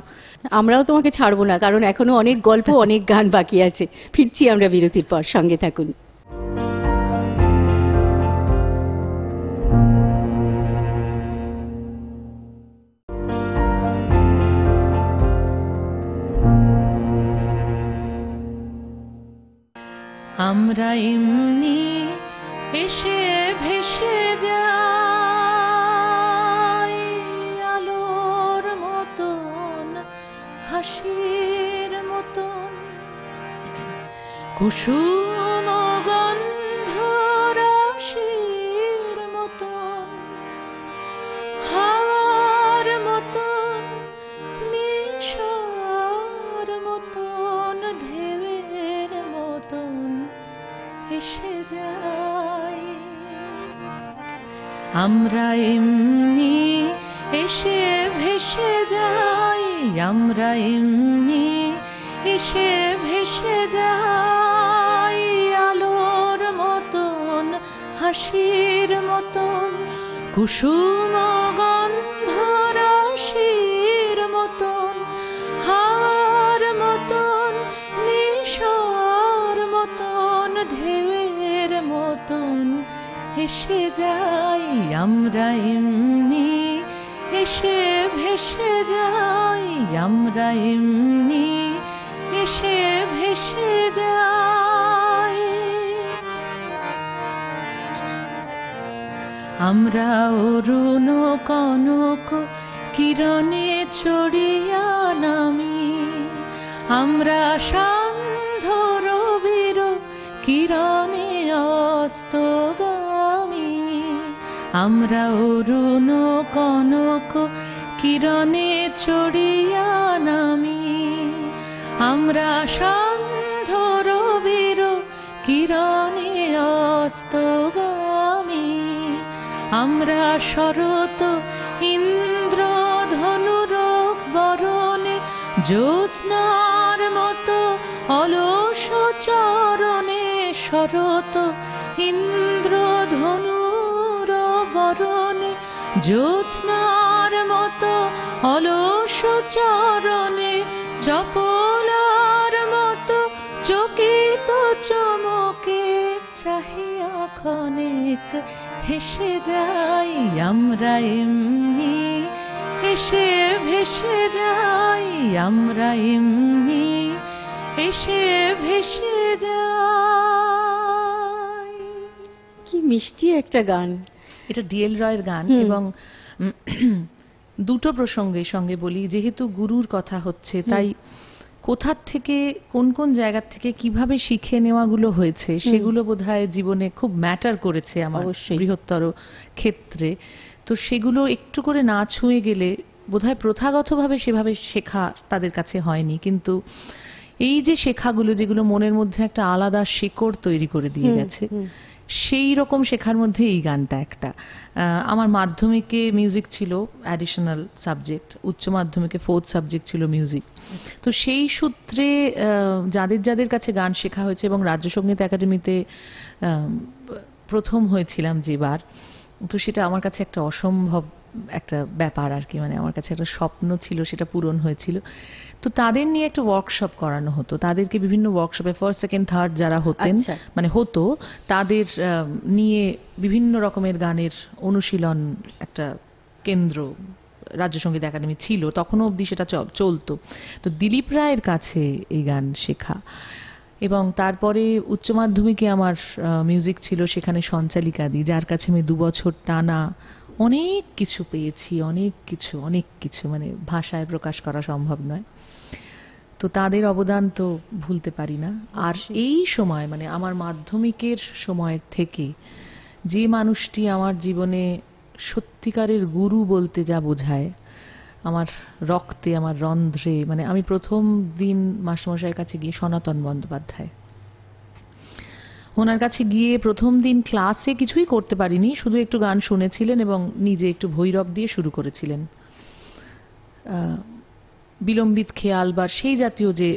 S1: আমরাও তোমাকে ছাড়বো না, কারণ এখনো অনেক গল্প অনেক গান বাকি আছে। ফিরছি আমরা বিরতির পর, সঙ্গে থাকুন।
S2: আমরা এমনি এসে ভেসে যাই আলোর মতন, হাসির মতন, কুসুম গন্ধ রাশির মতন, হাওয়ার মতন, নিশার মতন, ঢেউয়ের মতন এসে যাই। আমরা এমনি এসে ভেসে যাই, আমরা এমনি এসে ভেসে যাই আলোর মতন, হাসির মতন, কুসুম গন্ধ রাশির মতন, হাওয়ার মতন, নিশার মতন, ঢেউয়ের মতন এসে যাই। আমরা এমনি এসে ভেসে যাই, আমরা এমনি এসে ভেসে যাই। আমরা অরুণ কনক কিরণে চড়িয়া নামি, আমরা সান্ধ্য রবির কিরণে অস্তগামী, আমরা অরুণ কনক কিরণে চড়িয়া নামি, আমরা সান্ধ্য রবির কিরণে অস্তগামী, আমরা শরৎ ইন্দ্র ধনুর বরণে জ্যোৎস্নার মতো অলস চরণে, শরৎ ইন্দ্র ধনুর বরণে জ্যোৎস্নার মতো অলস চরণে, চপলার মতো চকিত চমকে চাহিয়া ক্ষণিক হেসে যাই, আমরা এমনি এসে ভেসে যাই, আমরা এমনি এসে ভেসে যাই।
S1: কি মিষ্টি একটা গান।
S2: এটা ডিএল রয়ের গান। এবং দুটো প্রসঙ্গের সঙ্গে বলি, যেহেতু গুরুর কথা হচ্ছে, তাই কোথার থেকে কোন কোন জায়গা থেকে কিভাবে শিখে নেওয়াগুলো হয়েছে সেগুলো বোধহয় জীবনে খুব ম্যাটার করেছে আমার বৃহত্তর ক্ষেত্রে। তো সেগুলো একটু করে না ছুঁয়ে গেলে বোধহয় প্রথাগতভাবে সেভাবে শেখা তাদের কাছে হয়নি, কিন্তু এই যে শেখাগুলো যেগুলো মনের মধ্যে একটা আলাদা শিকড় তৈরি করে দিয়ে গেছে, সেই রকম শেখার মধ্যে এই গানটা একটা। আমার মাধ্যমিকে মিউজিক ছিল অ্যাডিশনাল সাবজেক্ট, উচ্চ মাধ্যমিকে 4th সাবজেক্ট ছিল মিউজিক। তো সেই সূত্রে যাদের যাদের কাছে গান শেখা হয়েছে, এবং রাজ্য সঙ্গীত একাডেমিতে প্রথম হয়েছিলাম যেবার, তো সেটা আমার কাছে একটা অসম্ভব একটা ব্যাপার আর কি, মানে আমার কাছে একটা স্বপ্ন ছিল, সেটা পূরণ হয়েছিল। তো তাদের নিয়ে একটা ওয়ার্কশপ করানো হতো, তাদেরকে বিভিন্ন ওয়ার্কশপে 1st, 2nd, 3rd যারা হতেন, মানে হতো, তাদের নিয়ে বিভিন্ন রকমের গানের অনুশীলন একটা কেন্দ্র রাজ্য সঙ্গীত একাডেমি ছিল, তখনও অবধি সেটা চলতো। তো দিলীপ রায়ের কাছে এই গান শেখা, এবং তারপরে উচ্চ মাধ্যমিকে আমার মিউজিক ছিল, সেখানে সঞ্চালিকাদি, যার কাছে আমি 2 বছর টানা অনেক কিছু পেয়েছি, অনেক কিছু মানে ভাষায় প্রকাশ করা সম্ভব নয়। তো তাদের অবদান তো ভুলতে পারি না। আর এই সময় মানে আমার মাধ্যমিকের সময় থেকে যে মানুষটি আমার জীবনে সত্যিকারের গুরু বলতে যা বোঝায়, আমার রক্তে, আমার রন্ধ্রে, মানে আমি প্রথম দিন মাস্টারমশাইয়ের কাছে গিয়ে, সনাতন বন্দ্যোপাধ্যায়, ওনার কাছে গিয়ে প্রথম দিন ক্লাসে কিছুই করতে পারিনি, শুধু একটু গান শুনেছিলেন এবং নিজে একটু ভৈরব দিয়ে শুরু করেছিলেন। বিলম্বিত খেয়াল বা সেই জাতীয় যে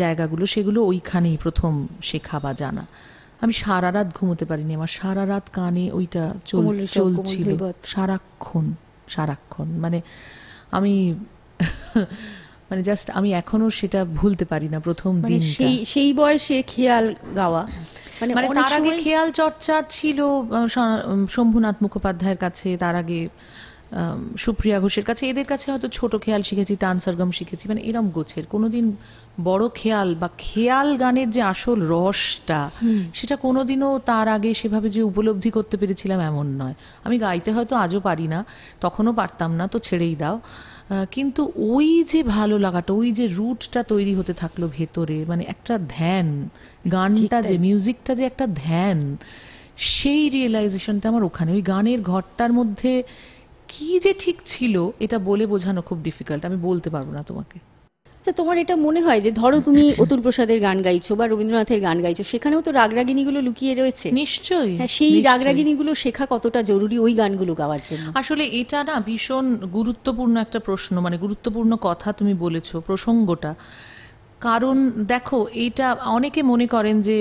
S2: জায়গাগুলো, সেগুলো ওইখানেই প্রথম শেখা বা জানা। আমি সারা রাত ঘুমোতে পারিনি, আমার সারা রাত কানে ওইটা চলছিল সারাক্ষণ। মানে আমি মানে জাস্ট আমি এখনো সেটা ভুলতে পারি না প্রথম দিন।
S1: সেই বয়সে খেয়াল গাওয়া,
S2: মানে তার আগে খেয়াল চর্চা ছিল শম্ভুনাথ মুখোপাধ্যায়ের কাছে, তার আগে সুপ্রিয়া ঘোষের কাছে, এদের কাছে হয়তো ছোট খেয়াল শিখেছি, তান সরগম শিখেছি, মানে এরম গোছের। কোনোদিন বড় খেয়াল বা খেয়াল গানের যে আসল রসটা, সেটা কোনোদিনও তার আগে সেভাবে যে উপলব্ধি করতে পেরেছিলাম এমন নয়। আমি গাইতে হয়তো আজও পারি না, তখনও পারতাম না, তো ছেড়েই দাও, কিন্তু ওই যে ভালো লাগাটা, ওই যে রুটটা তৈরি হতে থাকলো ভেতরে, মানে একটা ধ্যান, গানটা যে, মিউজিকটা যে একটা ধ্যান, সেই রিয়েলাইজেশনটা আমার ওখানে, ওই গানের ঘরটার মধ্যে কি যে ঠিক ছিল, এটা বলে বোঝানো খুব ডিফিকাল্ট, আমি বলতে পারবো না তোমাকে।
S1: আচ্ছা, তোমার এটা মনে হয় যে ধরো তুমি অতুল প্রসাদের গান গাইছো বা রবীন্দ্রনাথের গান গাইছো, সেখানেও তো রাগরাগিনীগুলো লুকিয়ে রয়েছে?
S2: নিশ্চয়ই।
S1: হ্যাঁ, সেই রাগরাগিনীগুলো শেখা কতটা জরুরি ওই গানগুলো গাওয়ার জন্য?
S2: আসলে এটা না ভীষণ গুরুত্বপূর্ণ একটা প্রশ্ন, মানে গুরুত্বপূর্ণ কথা তুমি বলেছো প্রসঙ্গটা। কারণ দেখো, এইটা অনেকে মনে করেন যে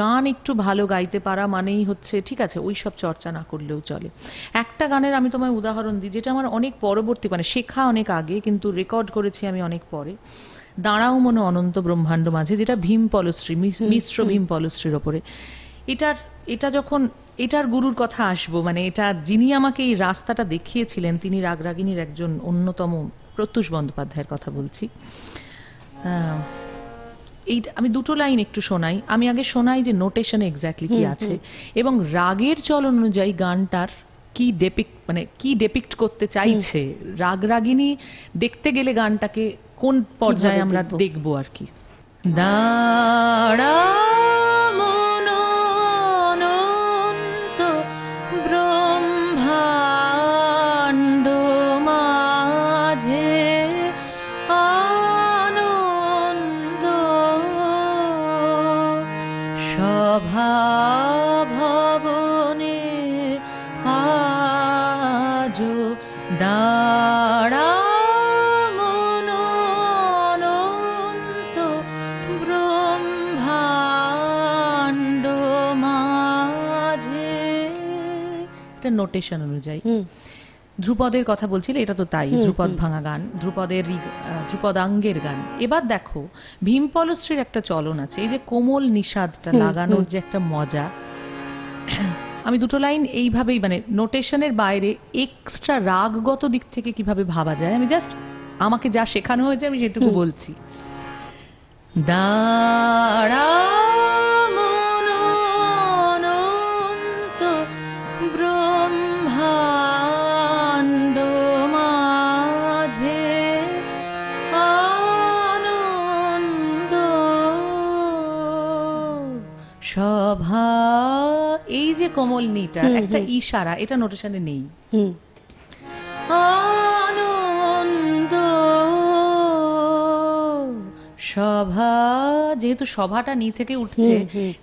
S2: গান একটু ভালো গাইতে পারা মানেই হচ্ছে ঠিক আছে, ওই সব চর্চা না করলেও চলে। একটা গানের আমি তোমায় উদাহরণ দিই, যেটা আমার অনেক পরবর্তী, মানে শেখা অনেক আগে, কিন্তু রেকর্ড করেছি আমি অনেক পরে, দাঁড়াও মনে অনন্ত ব্রহ্মাণ্ড মাঝে, যেটা ভীম পলশ্রী, মিশ্র ভীম পলশ্রীর ওপরে। এটা যখন এটার গুরুর কথা আসবো, মানে এটা যিনি আমাকে এই রাস্তাটা দেখিয়েছিলেন, তিনি রাগরাগিনীর একজন অন্যতম, প্রত্যুষ বন্দ্যোপাধ্যায়ের কথা বলছি। এই আমি দুটো লাইন একটু শোনাই, আমি আগে শোনাই যে নোটেশনে এক্স্যাক্টলি কি আছে, এবং রাগের চলন অনুযায়ী গানটার কি ডেপিক্ট করতে চাইছে রাগ রাগিনী দেখতে গেলে গানটাকে কোন পর্যায়ে আমরা দেখবো আর কি। দাঁড়া মন অনন্ত ব্রহ্মাণ্ড মাঝে আনন্দ সভা ভবনে আজ দাঁড়া মন অনন্ত ব্রহ্মাণ্ড মাঝে। এটা নোটেশন অনুযায়ী। ধ্রুপদের কথা বলছিলে, এটা তো তাই, ধ্রুপদ ভাঙা গান, ধ্রুপদাঙ্গের গান। এবার দেখো ভীমপলশ্রীর একটা চলন আছে, এই যে কোমল নিষাদটা লাগানোর যে একটা মজা। আমি দুটো লাইন এইভাবেই মানে নোটেশনের বাইরে এক্সট্রা রাগগত দিক থেকে কিভাবে ভাবা যায়, আমি জাস্ট আমাকে যা শেখানো হয়েছে আমি সেটুকু বলছি। দাঁড়া মন অনন্ত ব্রহ্মাণ্ড মাঝে আনন্দ সভা। এই যে কোমল নিটা একটা ইশারা, এটা নোটেশনে নেই। আনন্দ সভা, যেহেতু সভাটা নি থেকে উঠছে,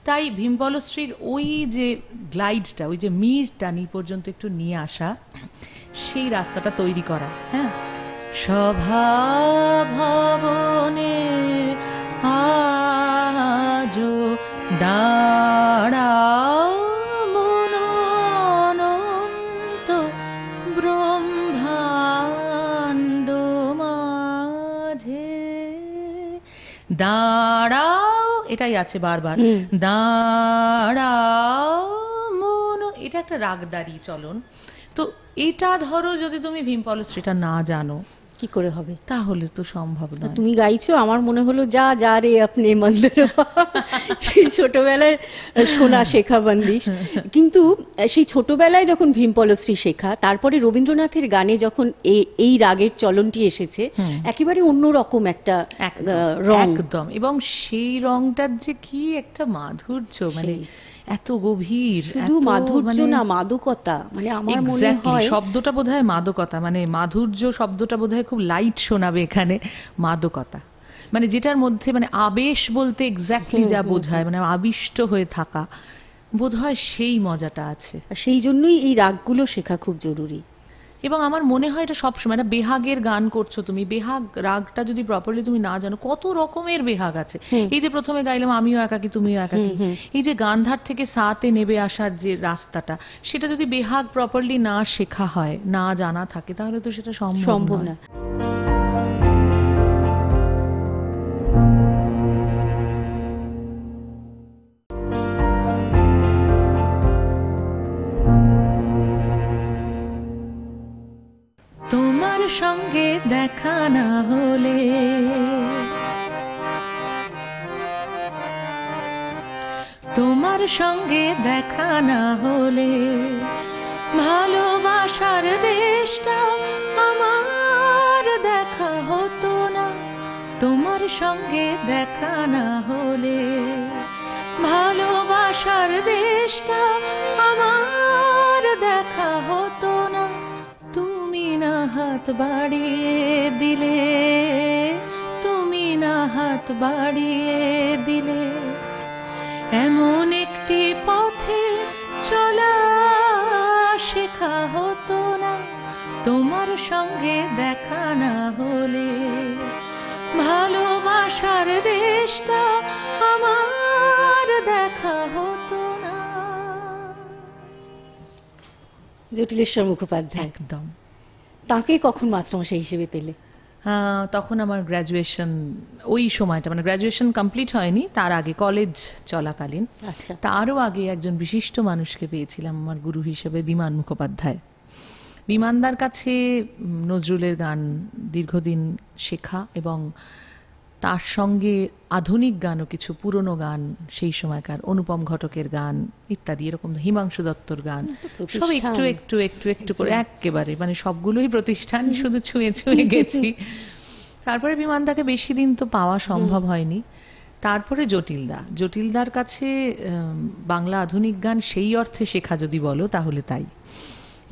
S2: তাই ভীমপলশ্রীর ওই যে গ্লাইডটা, ওই যে মিরটা নি পর্যন্ত একটু নিয়ে আসা, সেই রাস্তাটা তৈরি করা। হ্যাঁ, সভা ভবনে আজ দাঁড়াও মন অনন্ত ব্রহ্মাণ্ড মাঝে। দাঁড়াও, এটাই আছে বারবার, দাঁড়াও মন, এটা একটা রাগদারি চলন। তো এটা ধরো যদি তুমি ভীমপলশ্রীটা না জানো
S1: কি করে হবে?
S2: তাহলে তো সম্ভব নয়।
S1: তুমি গাইছো, আমার মনে হলো যা যা রে আপনি মন্দির, সেই ছোটবেলায় শোনা শেখা বন্দিশ। কিন্তু সেই ছোটবেলায় যখন ভীমপলশ্রী শেখা, তারপরে রবীন্দ্রনাথের গানে যখন এই রাগের চলনটি এসেছে, একেবারে অন্যরকম একটা রং,
S2: একদম। এবং সেই রংটার যে কি একটা মাধুর্য, মানে এত গভীর,
S1: শুধু মাধুর্য না, মাদকতা। মানে আমার মনে হয়
S2: শব্দটা বোধহয় মাদকতা, মানে মাধুর্য শব্দটা বোধহয় খুব লাইট শোনাবে এখানে। মাদকতা মানে যেটার মধ্যে মানে আবেশ বলতে এক্স্যাক্টলি যা বোঝায়, মানে আবিষ্ট হয়ে থাকা, বোধহয় সেই মজাটা আছে।
S1: সেই জন্যই এই রাগগুলো শেখা খুব জরুরি।
S2: এবং আমার মনে হয় এটা সবসময়, একটা বেহাগের গান করছো তুমি, বেহাগ রাগটা যদি প্রপারলি তুমি না জানো, কত রকমের বেহাগ আছে। এই যে প্রথমে গাইলাম আমিও একাকি তুমিও একাকি, এই যে গান্ধার থেকে সাতে নেবে আসার যে রাস্তাটা, সেটা যদি বেহাগ প্রপারলি না শেখা হয়, না জানা থাকে, তাহলে তো সেটা সম্ভব না। তোমার সঙ্গে দেখা না হলে, তোমার সঙ্গে দেখা না হলে, ভালোবাসার দেশটা আমার দেখা হতো না। তোমার সঙ্গে দেখা না হলে, ভালোবাসার দেশটা আমার দেখা হতো না। তুমি না হাত বাড়িয়ে দিলে, তুমি না হাত বাড়িয়ে দিলে, এমন একটি পথে চলা শেখা হতো না। তোমার সঙ্গে দেখা না হলে, ভালোবাসার দেশটা আমার দেখা হতো না।
S1: জটিলেশ্বর মুখোপাধ্যায়।
S2: একদম।
S1: তাকে কখন মাস্টারমশাই হিসেবে পেলে?
S2: তখন আমার গ্র্যাজুয়েশন, ওই সময়টা মানে গ্র্যাজুয়েশন কমপ্লিট হয়নি, তার আগে কলেজ চলাকালীন।
S1: আচ্ছা।
S2: তারও আগে একজন বিশিষ্ট মানুষকে পেয়েছিলাম আমার গুরু হিসেবে, বিমান মুখোপাধ্যায়। বিমানদার কাছে নজরুলের গান দীর্ঘদিন শেখা, এবং তার সঙ্গে আধুনিক গানও কিছু, পুরনো গান সেই সময়কার অনুপম ঘটকের গান ইত্যাদি, এরকম হিমাংশু দত্তর গান, সব একটু একটু একটু একটু করে একেবারে মানে সবগুলোই প্রতিষ্ঠান, শুধু ছুঁয়ে ছুঁয়ে গেছি। তারপরে বিমানদাকে বেশি দিন তো পাওয়া সম্ভব হয়নি। তারপরে জটিলদার কাছে বাংলা আধুনিক গান সেই অর্থে শেখা যদি বলো তাহলে তাই,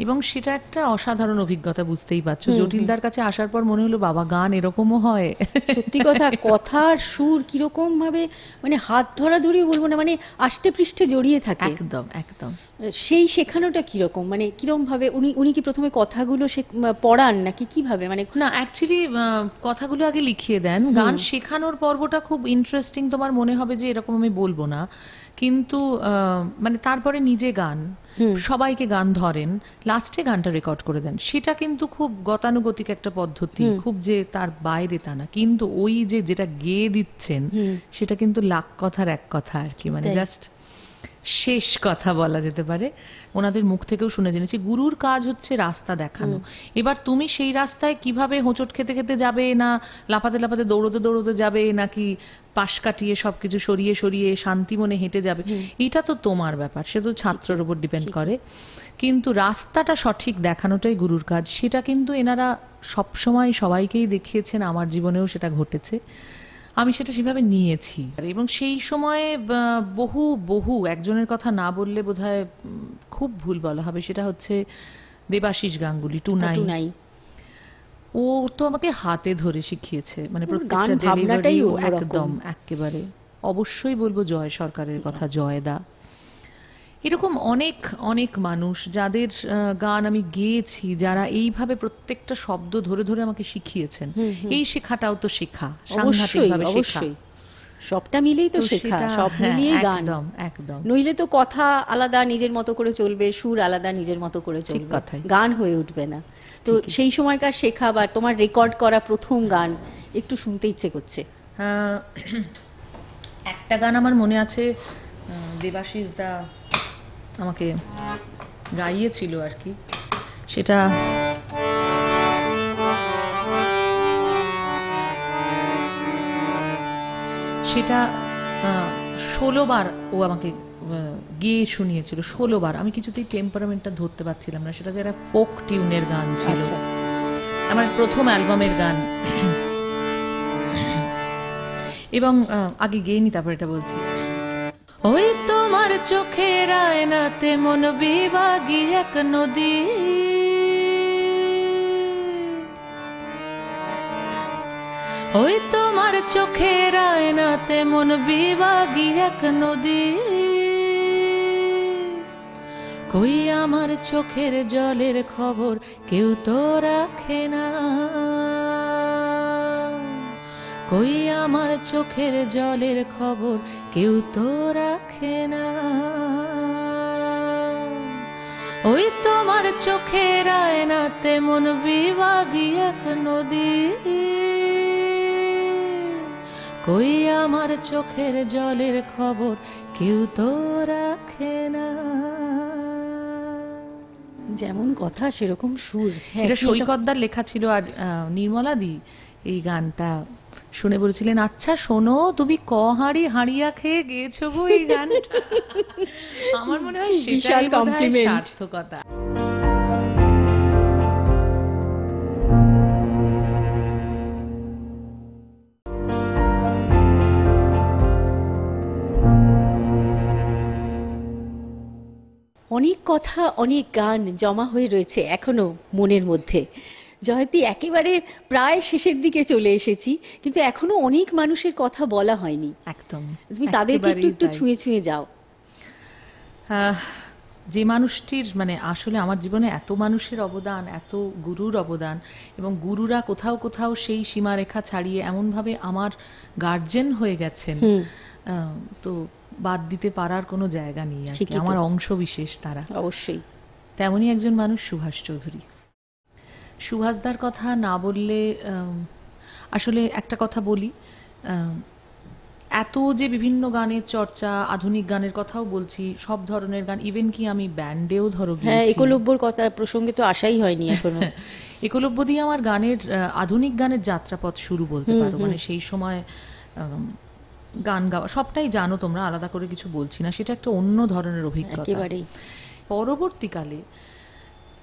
S2: এবং সেটা একটা অসাধারণ অভিজ্ঞতা, বুঝতেই পারছো। জটিলদার কাছে আসার পর মনে হলো বাবা, গান এরকমও হয়।
S1: সত্যি কথা, কথার সুর কিরকম ভাবে মানে হাত ধরাধরি বলবো না, মানে আষ্টে পৃষ্ঠে জড়িয়ে থাকে।
S2: একদম একদম।
S1: সেই শেখানোটা কিরকম, মানে কিরকম ভাবে উনি কি প্রথমে কথাগুলো পড়ান নাকি কিভাবে, মানে?
S2: না, অ্যাকচুয়ালি কথাগুলো আগে লিখিয়ে দেন। গান শেখানোর পর্বটা খুব ইন্টারেস্টিং, তোমার মনে হবে যে এরকম আমি বলবো না, কিন্তু মানে তারপরে নিজে গান, সবাইকে গান ধরেন, লাস্টে গানটা রেকর্ড করে দেন। সেটা কিন্তু খুব গতানুগতিক একটা পদ্ধতি, খুব যে তার বাইরে তা না, কিন্তু ওই যে যেটা গেয়ে দিচ্ছেন সেটা কিন্তু লাখ কথার এক কথা আর কি, মানে জাস্ট শেষ কথা বলা যেতে পারে। ওনাদের মুখ থেকেও শুনে জেনেছি গুরুর কাজ হচ্ছে রাস্তা দেখানো। এবার তুমি সেই রাস্তায় কিভাবে হোঁচট খেতে খেতে যাবে, না লাফাতে লাফাতে দৌড়তে দৌড়তে যাবে, নাকি পাশ কাটিয়ে সবকিছু সরিয়ে সরিয়ে শান্তি মনে হেঁটে যাবে, এটা তো তোমার ব্যাপার, সে তো ছাত্রের উপর ডিপেন্ড করে। কিন্তু রাস্তাটা সঠিক দেখানোটাই গুরুর কাজ। সেটা কিন্তু এনারা সবসময় সবাইকেই দেখিয়েছেন, আমার জীবনেও সেটা ঘটেছে, আমি সেটা সেভাবে নিয়েছি। এবং সেই সময়ে বহু বহু একজনের কথা না বললে বোধহয় খুব ভুল বলা হবে, সেটা হচ্ছে দেবাশিস গাঙ্গুলি, টুনাই। ও তো আমাকে হাতে ধরে শিখিয়েছে, মানে প্রত্যেকটা ডেলিভারি একদম একেবারে। অবশ্যই বলবো জয় সরকারের কথা, জয়দা, এরকম অনেক অনেক মানুষ যাদের গান আমি গেয়েছি, যারা এইভাবে প্রত্যেকটা শব্দ ধরে ধরে আমাকে শিখিয়েছেন। এই শেখাটাও তো শেখা, সাংঘাতিকভাবে শেখা,
S1: সবটা মিলেই তো শেখা, সব মিলিয়ে গান।
S2: একদম একদম।
S1: নইলে তো কথা আলাদা নিজের মতো করে চলবে, সুর আলাদা নিজের মতো করে চলবে, গান হয়ে উঠবে না। তো সেই সময়কার শেখা বা তোমার রেকর্ড করা প্রথম গান একটু শুনতে ইচ্ছে করছে।
S2: একটা গান আমার মনে আছে, দেবাশিস দা আমাকে গাইয়েছিল আর কি, সেটা সেটা 16 বার ও আমাকে গেয়ে শুনিয়েছিল, 16 বার। আমি কিছুতেই টেম্পারামেন্টটা ধরতে পারছিলাম না। সেটা যে একটা ফোক টিউনের গান ছিল, আমার প্রথম অ্যালবামের গান। এবং আগে গেয়ে নি, তারপর এটা বলছি। ওই তোমার চোখের আয়নাতে মন বিভাগী এক নদী, ওই তোমার চোখের আয়নাতে মন বিভাগী এক নদী, কই আমার চোখের জলের খবর কেউ তো রাখে না, কই আমার চোখের জলের খবর কেউ তো রাখে না, ওই তোমার চোখের আয়নাতে মন বিভাগী এক নদী, কই আমার চোখের জলের খবর কেউ তো রাখে না।
S1: যেমন কথা সেরকম সুর।
S2: এটা সৈকতদার লেখা ছিল, আর নির্মলা দি এই গানটা শুনে বলেছিলেন, আচ্ছা শোনো, তুমি হাঁড়ি হাঁড়িয়া খেয়ে গেয়েছো গো এই গানটা। আমার মনে হয় সেটাই বোধহয় সার্থকতা।
S1: অনেক কথা, অনেক গান জমা হয়ে রয়েছে এখনো মনের মধ্যে। জয়তী, একেবারে প্রায় শেষের দিকে চলে এসেছি, কিন্তু এখনো অনেক মানুষের কথা বলা হয়নি।
S2: একদম,
S1: তুমি তাদেরকে একটু একটু ছুঁয়ে ছুঁয়ে যাও।
S2: যে মানুষটির, মানে আসলে আমার জীবনে এত মানুষের অবদান, এত গুরুর অবদান, এবং গুরুরা কোথাও কোথাও সেই সীমারেখা ছাড়িয়ে এমনভাবে আমার গার্জেন হয়ে গেছেন, তো বাদ দিতে পারার কোনো জায়গা নেই আর কি, আমার অংশ বিশেষ তারা
S1: অবশ্যই।
S2: তেমনই একজন মানুষ সুভাষ চৌধুরী। সুভাষদার কথা না বললে, আসলে একটা কথা বলি, এত যে বিভিন্ন গানের চর্চা, আধুনিক গানের কথাও বলছি, সব ধরনের গান, ইভেন কি আমি ব্যান্ডেও ধরো
S1: হ্যাঁ,
S2: গিয়েছি।
S1: একলব্যর কথা প্রসঙ্গে তো আসাই হয়নি এখনো।
S2: একলব্য দিয়ে আমার গানের আধুনিক গানের যাত্রাপথ শুরু বলতে পারো। মানে সেই সময় গান গাওয়া, সবটাই জানো তোমরা, আলাদা করে কিছু বলছি না, সেটা একটা অন্য ধরনের অভিজ্ঞতা।
S1: একেবারেই।
S2: পরবর্তীকালে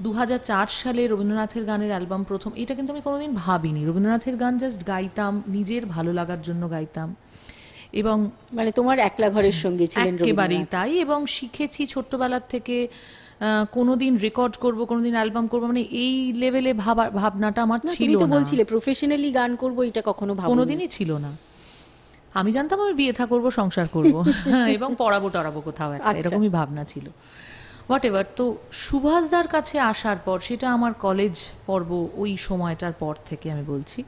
S2: 2004 সালে রবীন্দ্রনাথের গানের অ্যালবাম প্রথম, এটা কিন্তু আমি কোনোদিন ভাবিনি। রবীন্দ্রনাথের গান জাস্ট গাইতাম, নিজের ভালো লাগার জন্য গাইতাম, এবং
S1: মানে তোমার একলা ঘরের সঙ্গী ছিলেন
S2: একেবারেই
S1: রবীন্দ্রনাথ।
S2: তাই। এবং শিখেছি ছোট্টবেলার থেকে, কোনোদিন রেকর্ড করব, কোনোদিন অ্যালবাম করব, মানে এই লেভেলে ভাবনাটা আমার
S1: না,
S2: ছিল
S1: তুমি তো
S2: না,
S1: বলছিলে প্রফেশনালি গান করবো, এটা কখনো ভাবোনি।
S2: কোনোদিনই ছিল না। আমি জানতাম আমি বিয়ে থা করবো, সংসার করব এবং পড়াবো টড়াবো কোথাও একটা,
S1: আচ্ছা।
S2: এরকমই ভাবনা ছিল। What ever. তো সুভাষদার কাছে আসার পর, সেটা আমার কলেজ পর্ব, ওই সময়টার পর থেকে আমি বলছি,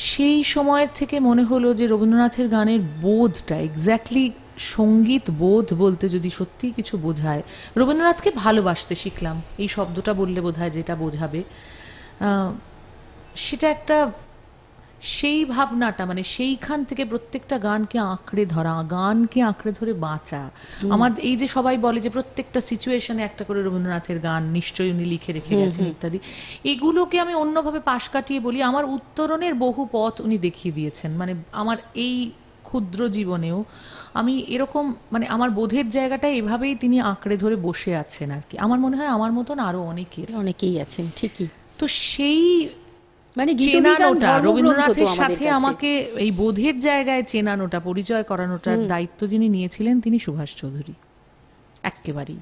S2: সেই সময়ের থেকে মনে হলো যে রবীন্দ্রনাথের গানের বোধটা এক্স্যাক্টলি, সঙ্গীত বোধ বলতে যদি সত্যি কিছু বোঝায়, রবীন্দ্রনাথকে ভালোবাসতে শিখলাম, এই শব্দটা বললে বোধহয় যেটা বোঝাবে, সেটা একটা, সেই ভাবনাটা, মানে সেইখান থেকে প্রত্যেকটা গানকে আঁকড়ে ধরা, গানকে আঁকড়ে ধরে বাঁচা। আমার এই যে সবাই বলে যে প্রত্যেকটা সিচুয়েশনে একটা করে রবীন্দ্রনাথের গান নিশ্চয়ই উনি লিখে রেখে গেছেন ইত্যাদি, এগুলোকে আমি অন্যভাবে পাশ কাটিয়ে বলি, আমার উত্তরণের বহু পথ উনি দেখিয়ে দিয়েছেন। মানে আমার এই ক্ষুদ্র জীবনেও আমি এরকম, মানে আমার বোধের জায়গাটা এভাবেই তিনি আঁকড়ে ধরে বসে আছেন আর কি। আমার মনে হয় আমার মতন আরো
S1: অনেকেই আছেন, ঠিকই।
S2: তো সেই
S1: মানে গীতবিতান
S2: চেনানোটা,
S1: ধর্মগ্রন্থ তো
S2: রবীন্দ্রনাথের
S1: আমাদের
S2: সাথে
S1: কাছে।
S2: আমাকে এই বোধের জায়গায় চেনানোটা, পরিচয় করানোটার দায়িত্ব যিনি নিয়েছিলেন, তিনি সুভাষ চৌধুরী। একেবারেই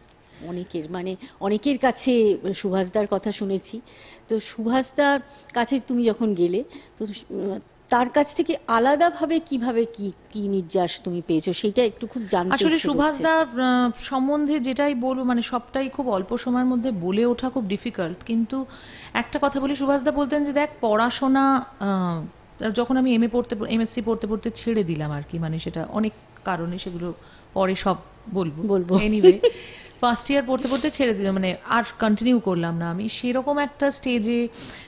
S1: অনেকের, মানে অনেকের কাছে সুভাষদার কথা শুনেছি। তো সুভাষদার কাছে তুমি যখন গেলে, তো তার কাছ থেকে আলাদাভাবে কিভাবে কি কি নির্যাস তুমি পেয়েছো, সেটা একটু খুব জানতে
S2: আসলে
S1: ইচ্ছে করছে।
S2: সুভাষদার সম্বন্ধে যেটাই বলবো, মানে সবটাই খুব অল্প সময়ের মধ্যে বলে ওঠা খুব ডিফিকাল্ট, কিন্তু একটা কথা বলি, সুভাষদা বলতেন যে দেখ, পড়াশোনা যখন আমি এমএসসি পড়তে পড়তে ছেড়ে দিলাম আর কি, মানে সেটা অনেক কারণে, সেগুলো পরে সব বলবো। এনিওয়ে, ফার্স্ট ইয়ার পড়তে পড়তে ছেড়ে দিলাম, মানে আর কন্টিনিউ করলাম না আমি। সেরকম একটা স্টেজে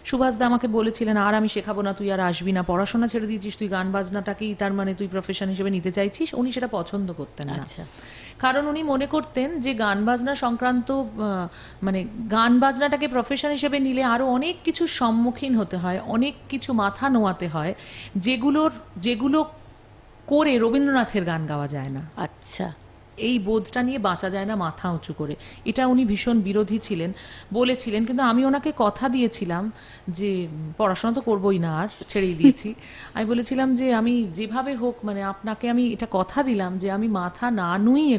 S2: সুভাষদা আমাকে বলেছিলেন, আর আমি শেখাবো না, তুই আর আসবি না, পড়াশোনা ছেড়ে দিয়েছিস, তুই গান বাজনাটাকেই তার মানে তুই প্রফেশন হিসেবে নিতে চাইছিস। উনি সেটা পছন্দ করতেন না,
S1: আচ্ছা।
S2: কারণ উনি মনে করতেন যে গান বাজনা সংক্রান্ত, মানে গান বাজনাটাকে প্রফেশন হিসেবে নিলে আরো অনেক কিছু সম্মুখীন হতে হয়, অনেক কিছু মাথা নোয়াতে হয়, যেগুলো করে রবীন্দ্রনাথের গান গাওয়া যায় না।
S1: আচ্ছা।
S2: এই বোধটা নিয়ে বাঁচা যায় না মাথা উঁচু করে, এটা উনি ভীষণ বিরোধী ছিলেন, বলেছিলেন। কিন্তু আমি ওনাকে কথা দিয়েছিলাম যে পড়াশোনা তো করবোই না, আর ছেড়েই দিয়েছি। আমি বলেছিলাম যে আমি যেভাবে হোক, মানে আপনাকে আমি এটা কথা দিলাম যে আমি মাথা না নুইয়ে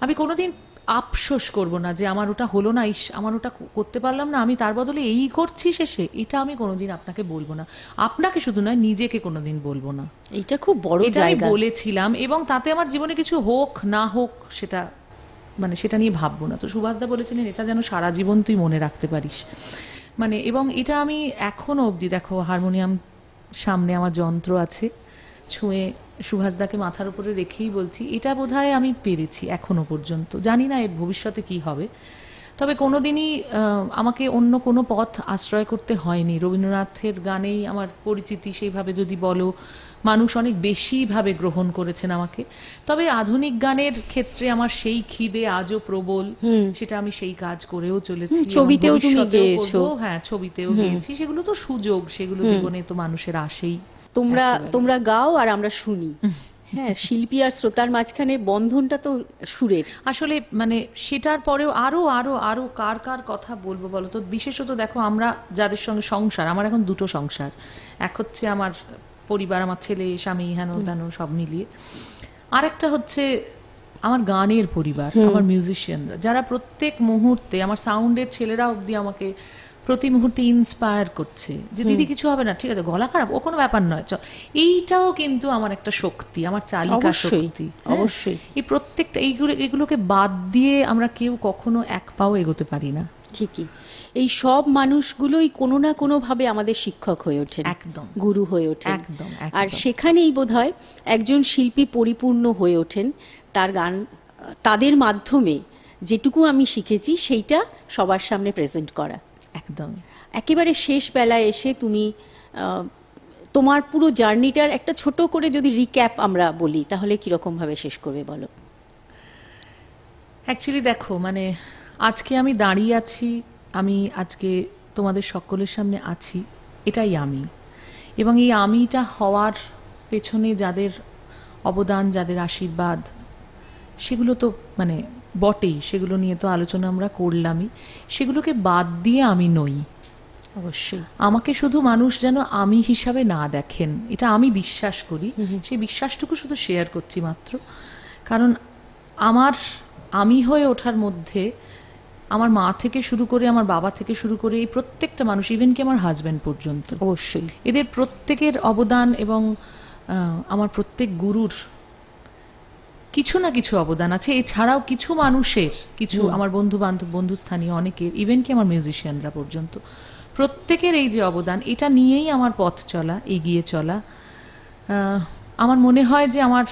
S2: আমি কোনোদিন আফসোস করব না যে আমার ওটা হলো না, আমার ওটা করতে পারলাম না, আমি তার বদলে এই করছি শেষে, এটা আমি কোনোদিন আপনাকে বলবো না, আপনাকে শুধু নয় নিজেকে কোনোদিন বলবো না।
S1: এটা খুব বড়
S2: এটা আমি
S1: জায়গা।
S2: বলেছিলাম, এবং তাতে আমার জীবনে কিছু হোক না হোক সেটা, মানে সেটা নিয়ে ভাববো না। তো সুভাষদা বলেছিলেন এটা যেন সারা জীবন তুই মনে রাখতে পারিস, মানে, এবং এটা আমি এখনো অবধি, দেখো হারমোনিয়াম সামনে আমার যন্ত্র আছে, ছুঁয়ে সুভাষদাকে মাথার উপরে রেখেই বলছি, এটা বোধহয় আমি পেরেছি এখনো পর্যন্ত। জানি না এর ভবিষ্যতে কি হবে, তবে কোনোদিনই আমাকে অন্য কোনো পথ আশ্রয় করতে হয়নি। রবীন্দ্রনাথের গানেই আমার পরিচিতি, সেইভাবে যদি বলো, মানুষ অনেক বেশিভাবে গ্রহণ করেছেন আমাকে। তবে আধুনিক গানের ক্ষেত্রে আমার সেই খিদে আজও প্রবল, সেটা আমি সেই কাজ করেও চলেছি,
S1: ছবিতেও তুমি
S2: ভবিষ্যতেও
S1: গেয়েছো।
S2: করবো। হ্যাঁ, ছবিতেও গেয়েছি, সেগুলো তো সুযোগ, সেগুলো জীবনে তো মানুষের আসেই।
S1: তোমরা গাও আর আমরা শুনি। হ্যাঁ, শিল্পী আর শ্রোতার মাঝখানে বন্ধনটা তো সুরের।
S2: আসলে মানে সেটার পরেও আরো আরো আরো কার কার কথা বলবো বলো তো। বিশেষত দেখো, আমরা যাদের সঙ্গে সংসার, আমার এখন দুটো সংসার, এক হচ্ছে আমার পরিবার, আমার ছেলে স্বামী হেন তেন সব মিলিয়ে, আরেকটা হচ্ছে আমার গানের পরিবার, আমার মিউজিশিয়ানরা, যারা প্রত্যেক মুহূর্তে, আমার সাউন্ডের ছেলেরা অবধি আমাকে প্রতি মুহূর্তে ইন্সপায়ার করছে যে দিদি কিছু হবে না, ঠিক আছে, গলা খারাপ, ও কোনো ব্যাপার নয়, চল। এইটাও কিন্তু আমার একটা শক্তি, আমার চালিকা শক্তি।
S1: অবশ্যই।
S2: এই প্রত্যেকটা এগুলোকে বাদ দিয়ে আমরা কেউ কখনো এক পাও এগোতে পারি না।
S1: ঠিকই। এই সব মানুষগুলোই কোনো না কোনো ভাবে আমাদের শিক্ষক হয়ে ওঠেন,
S2: একদম
S1: গুরু হয়ে ওঠেন।
S2: একদম।
S1: আর সেখানেই বোধহয় একজন শিল্পী পরিপূর্ণ হয়ে ওঠেন। তার গান, তাদের মাধ্যমে যেটুকু আমি শিখেছি সেইটা সবার সামনে প্রেজেন্ট করা।
S2: একদম।
S1: একেবারে শেষ বেলায় এসে তুমি তোমার পুরো জার্নিটার একটা ছোট করে যদি রিক্যাপ আমরা বলি তাহলে কিরকম ভাবে শেষ করবে বলো?
S2: অ্যাকচুয়ালি দেখো, মানে আজকে আমি দাঁড়িয়ে আছি, আমি আজকে তোমাদের সকলের সামনে আছি, এটাই আমি। এবং এই আমিটা হওয়ার পেছনে যাদের অবদান, যাদের আশীর্বাদ, সেগুলো তো মানে বটেই, সেগুলো নিয়ে তো আলোচনা আমরা করলামই। সেগুলোকে বাদ দিয়ে আমি নই।
S1: অবশ্যই
S2: আমাকে শুধু মানুষ যেন আমি হিসাবে না দেখেন, এটা আমি বিশ্বাস করি। সেই বিশ্বাসটুকু শুধু শেয়ার করছি মাত্র। কারণ আমার আমি হয়ে ওঠার মধ্যে আমার মা থেকে শুরু করে, আমার বাবা থেকে শুরু করে, এই প্রত্যেকটা মানুষ, ইভেন কি আমার হাজব্যান্ড পর্যন্ত,
S1: অবশ্যই
S2: এদের প্রত্যেকের অবদান এবং আমার প্রত্যেক গুরুর কিছু না কিছু অবদান আছে। এছাড়াও কিছু মানুষের, কিছু আমার বন্ধু বান্ধব, বন্ধুস্থানীয় অনেকের, ইভেন কি আমার মিউজিশিয়ানরা পর্যন্ত, প্রত্যেকের এই যে অবদান, এটা নিয়েই আমার পথ চলা, এগিয়ে চলা। আমার মনে হয় যে আমার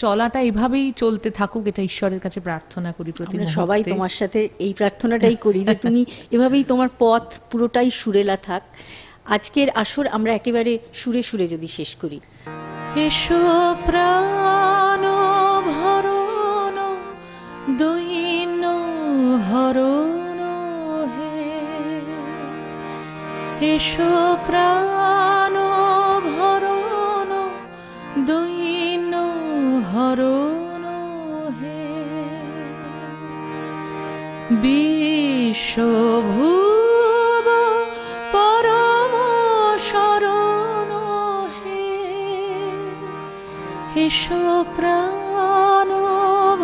S2: চলাটা এভাবেই চলতে থাকুক, এটা ঈশ্বরের কাছে প্রার্থনা করি প্রতি
S1: আমরা
S2: মুহূর্তে।
S1: সবাই তোমার সাথে এই প্রার্থনাটাই করি যে তুমি এভাবেই তোমার পথ পুরোটাই সুরেলা থাক। আজকের আসর আমরা একেবারে সুরে সুরে যদি শেষ করি।
S2: এসো প্রাণ ভরণ দৈন্য হরণ হে, এসো প্রাণ ভরণ দৈন্য হরণ হে, বিশ্বভুব পরম শরণ হে, এসো প্রাণ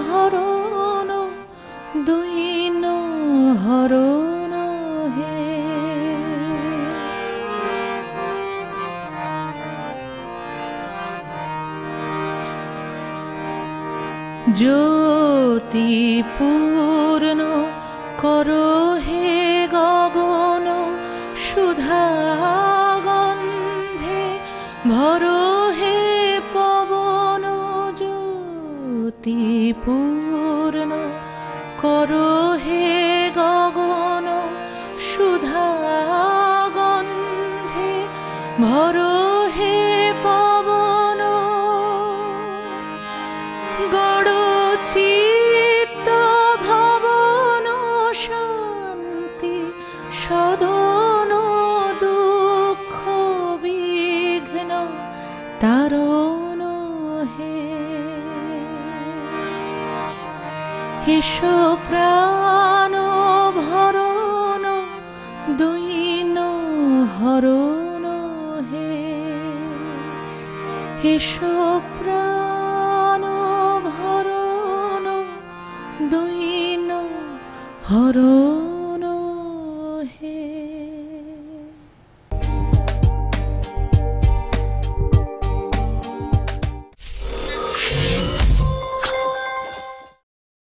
S2: ভরণ দৈন্য হরণ হে। জ্যোতি পূর্ণ করো হে গগন, সুধা গন্ধে ভরো হে পবন, জ্যোতি পূর্ণ করো হে গগন, সুধা গন্ধে ভরো হে পবন, গড় চিত্ত ভবন শান্তি সদন, দুঃখ বিঘ্ন তারণ হে, এসো প্রাণ ভরণ দৈন্য হরণ হে, এসো প্রাণ ভরণ দৈন্য হরণ।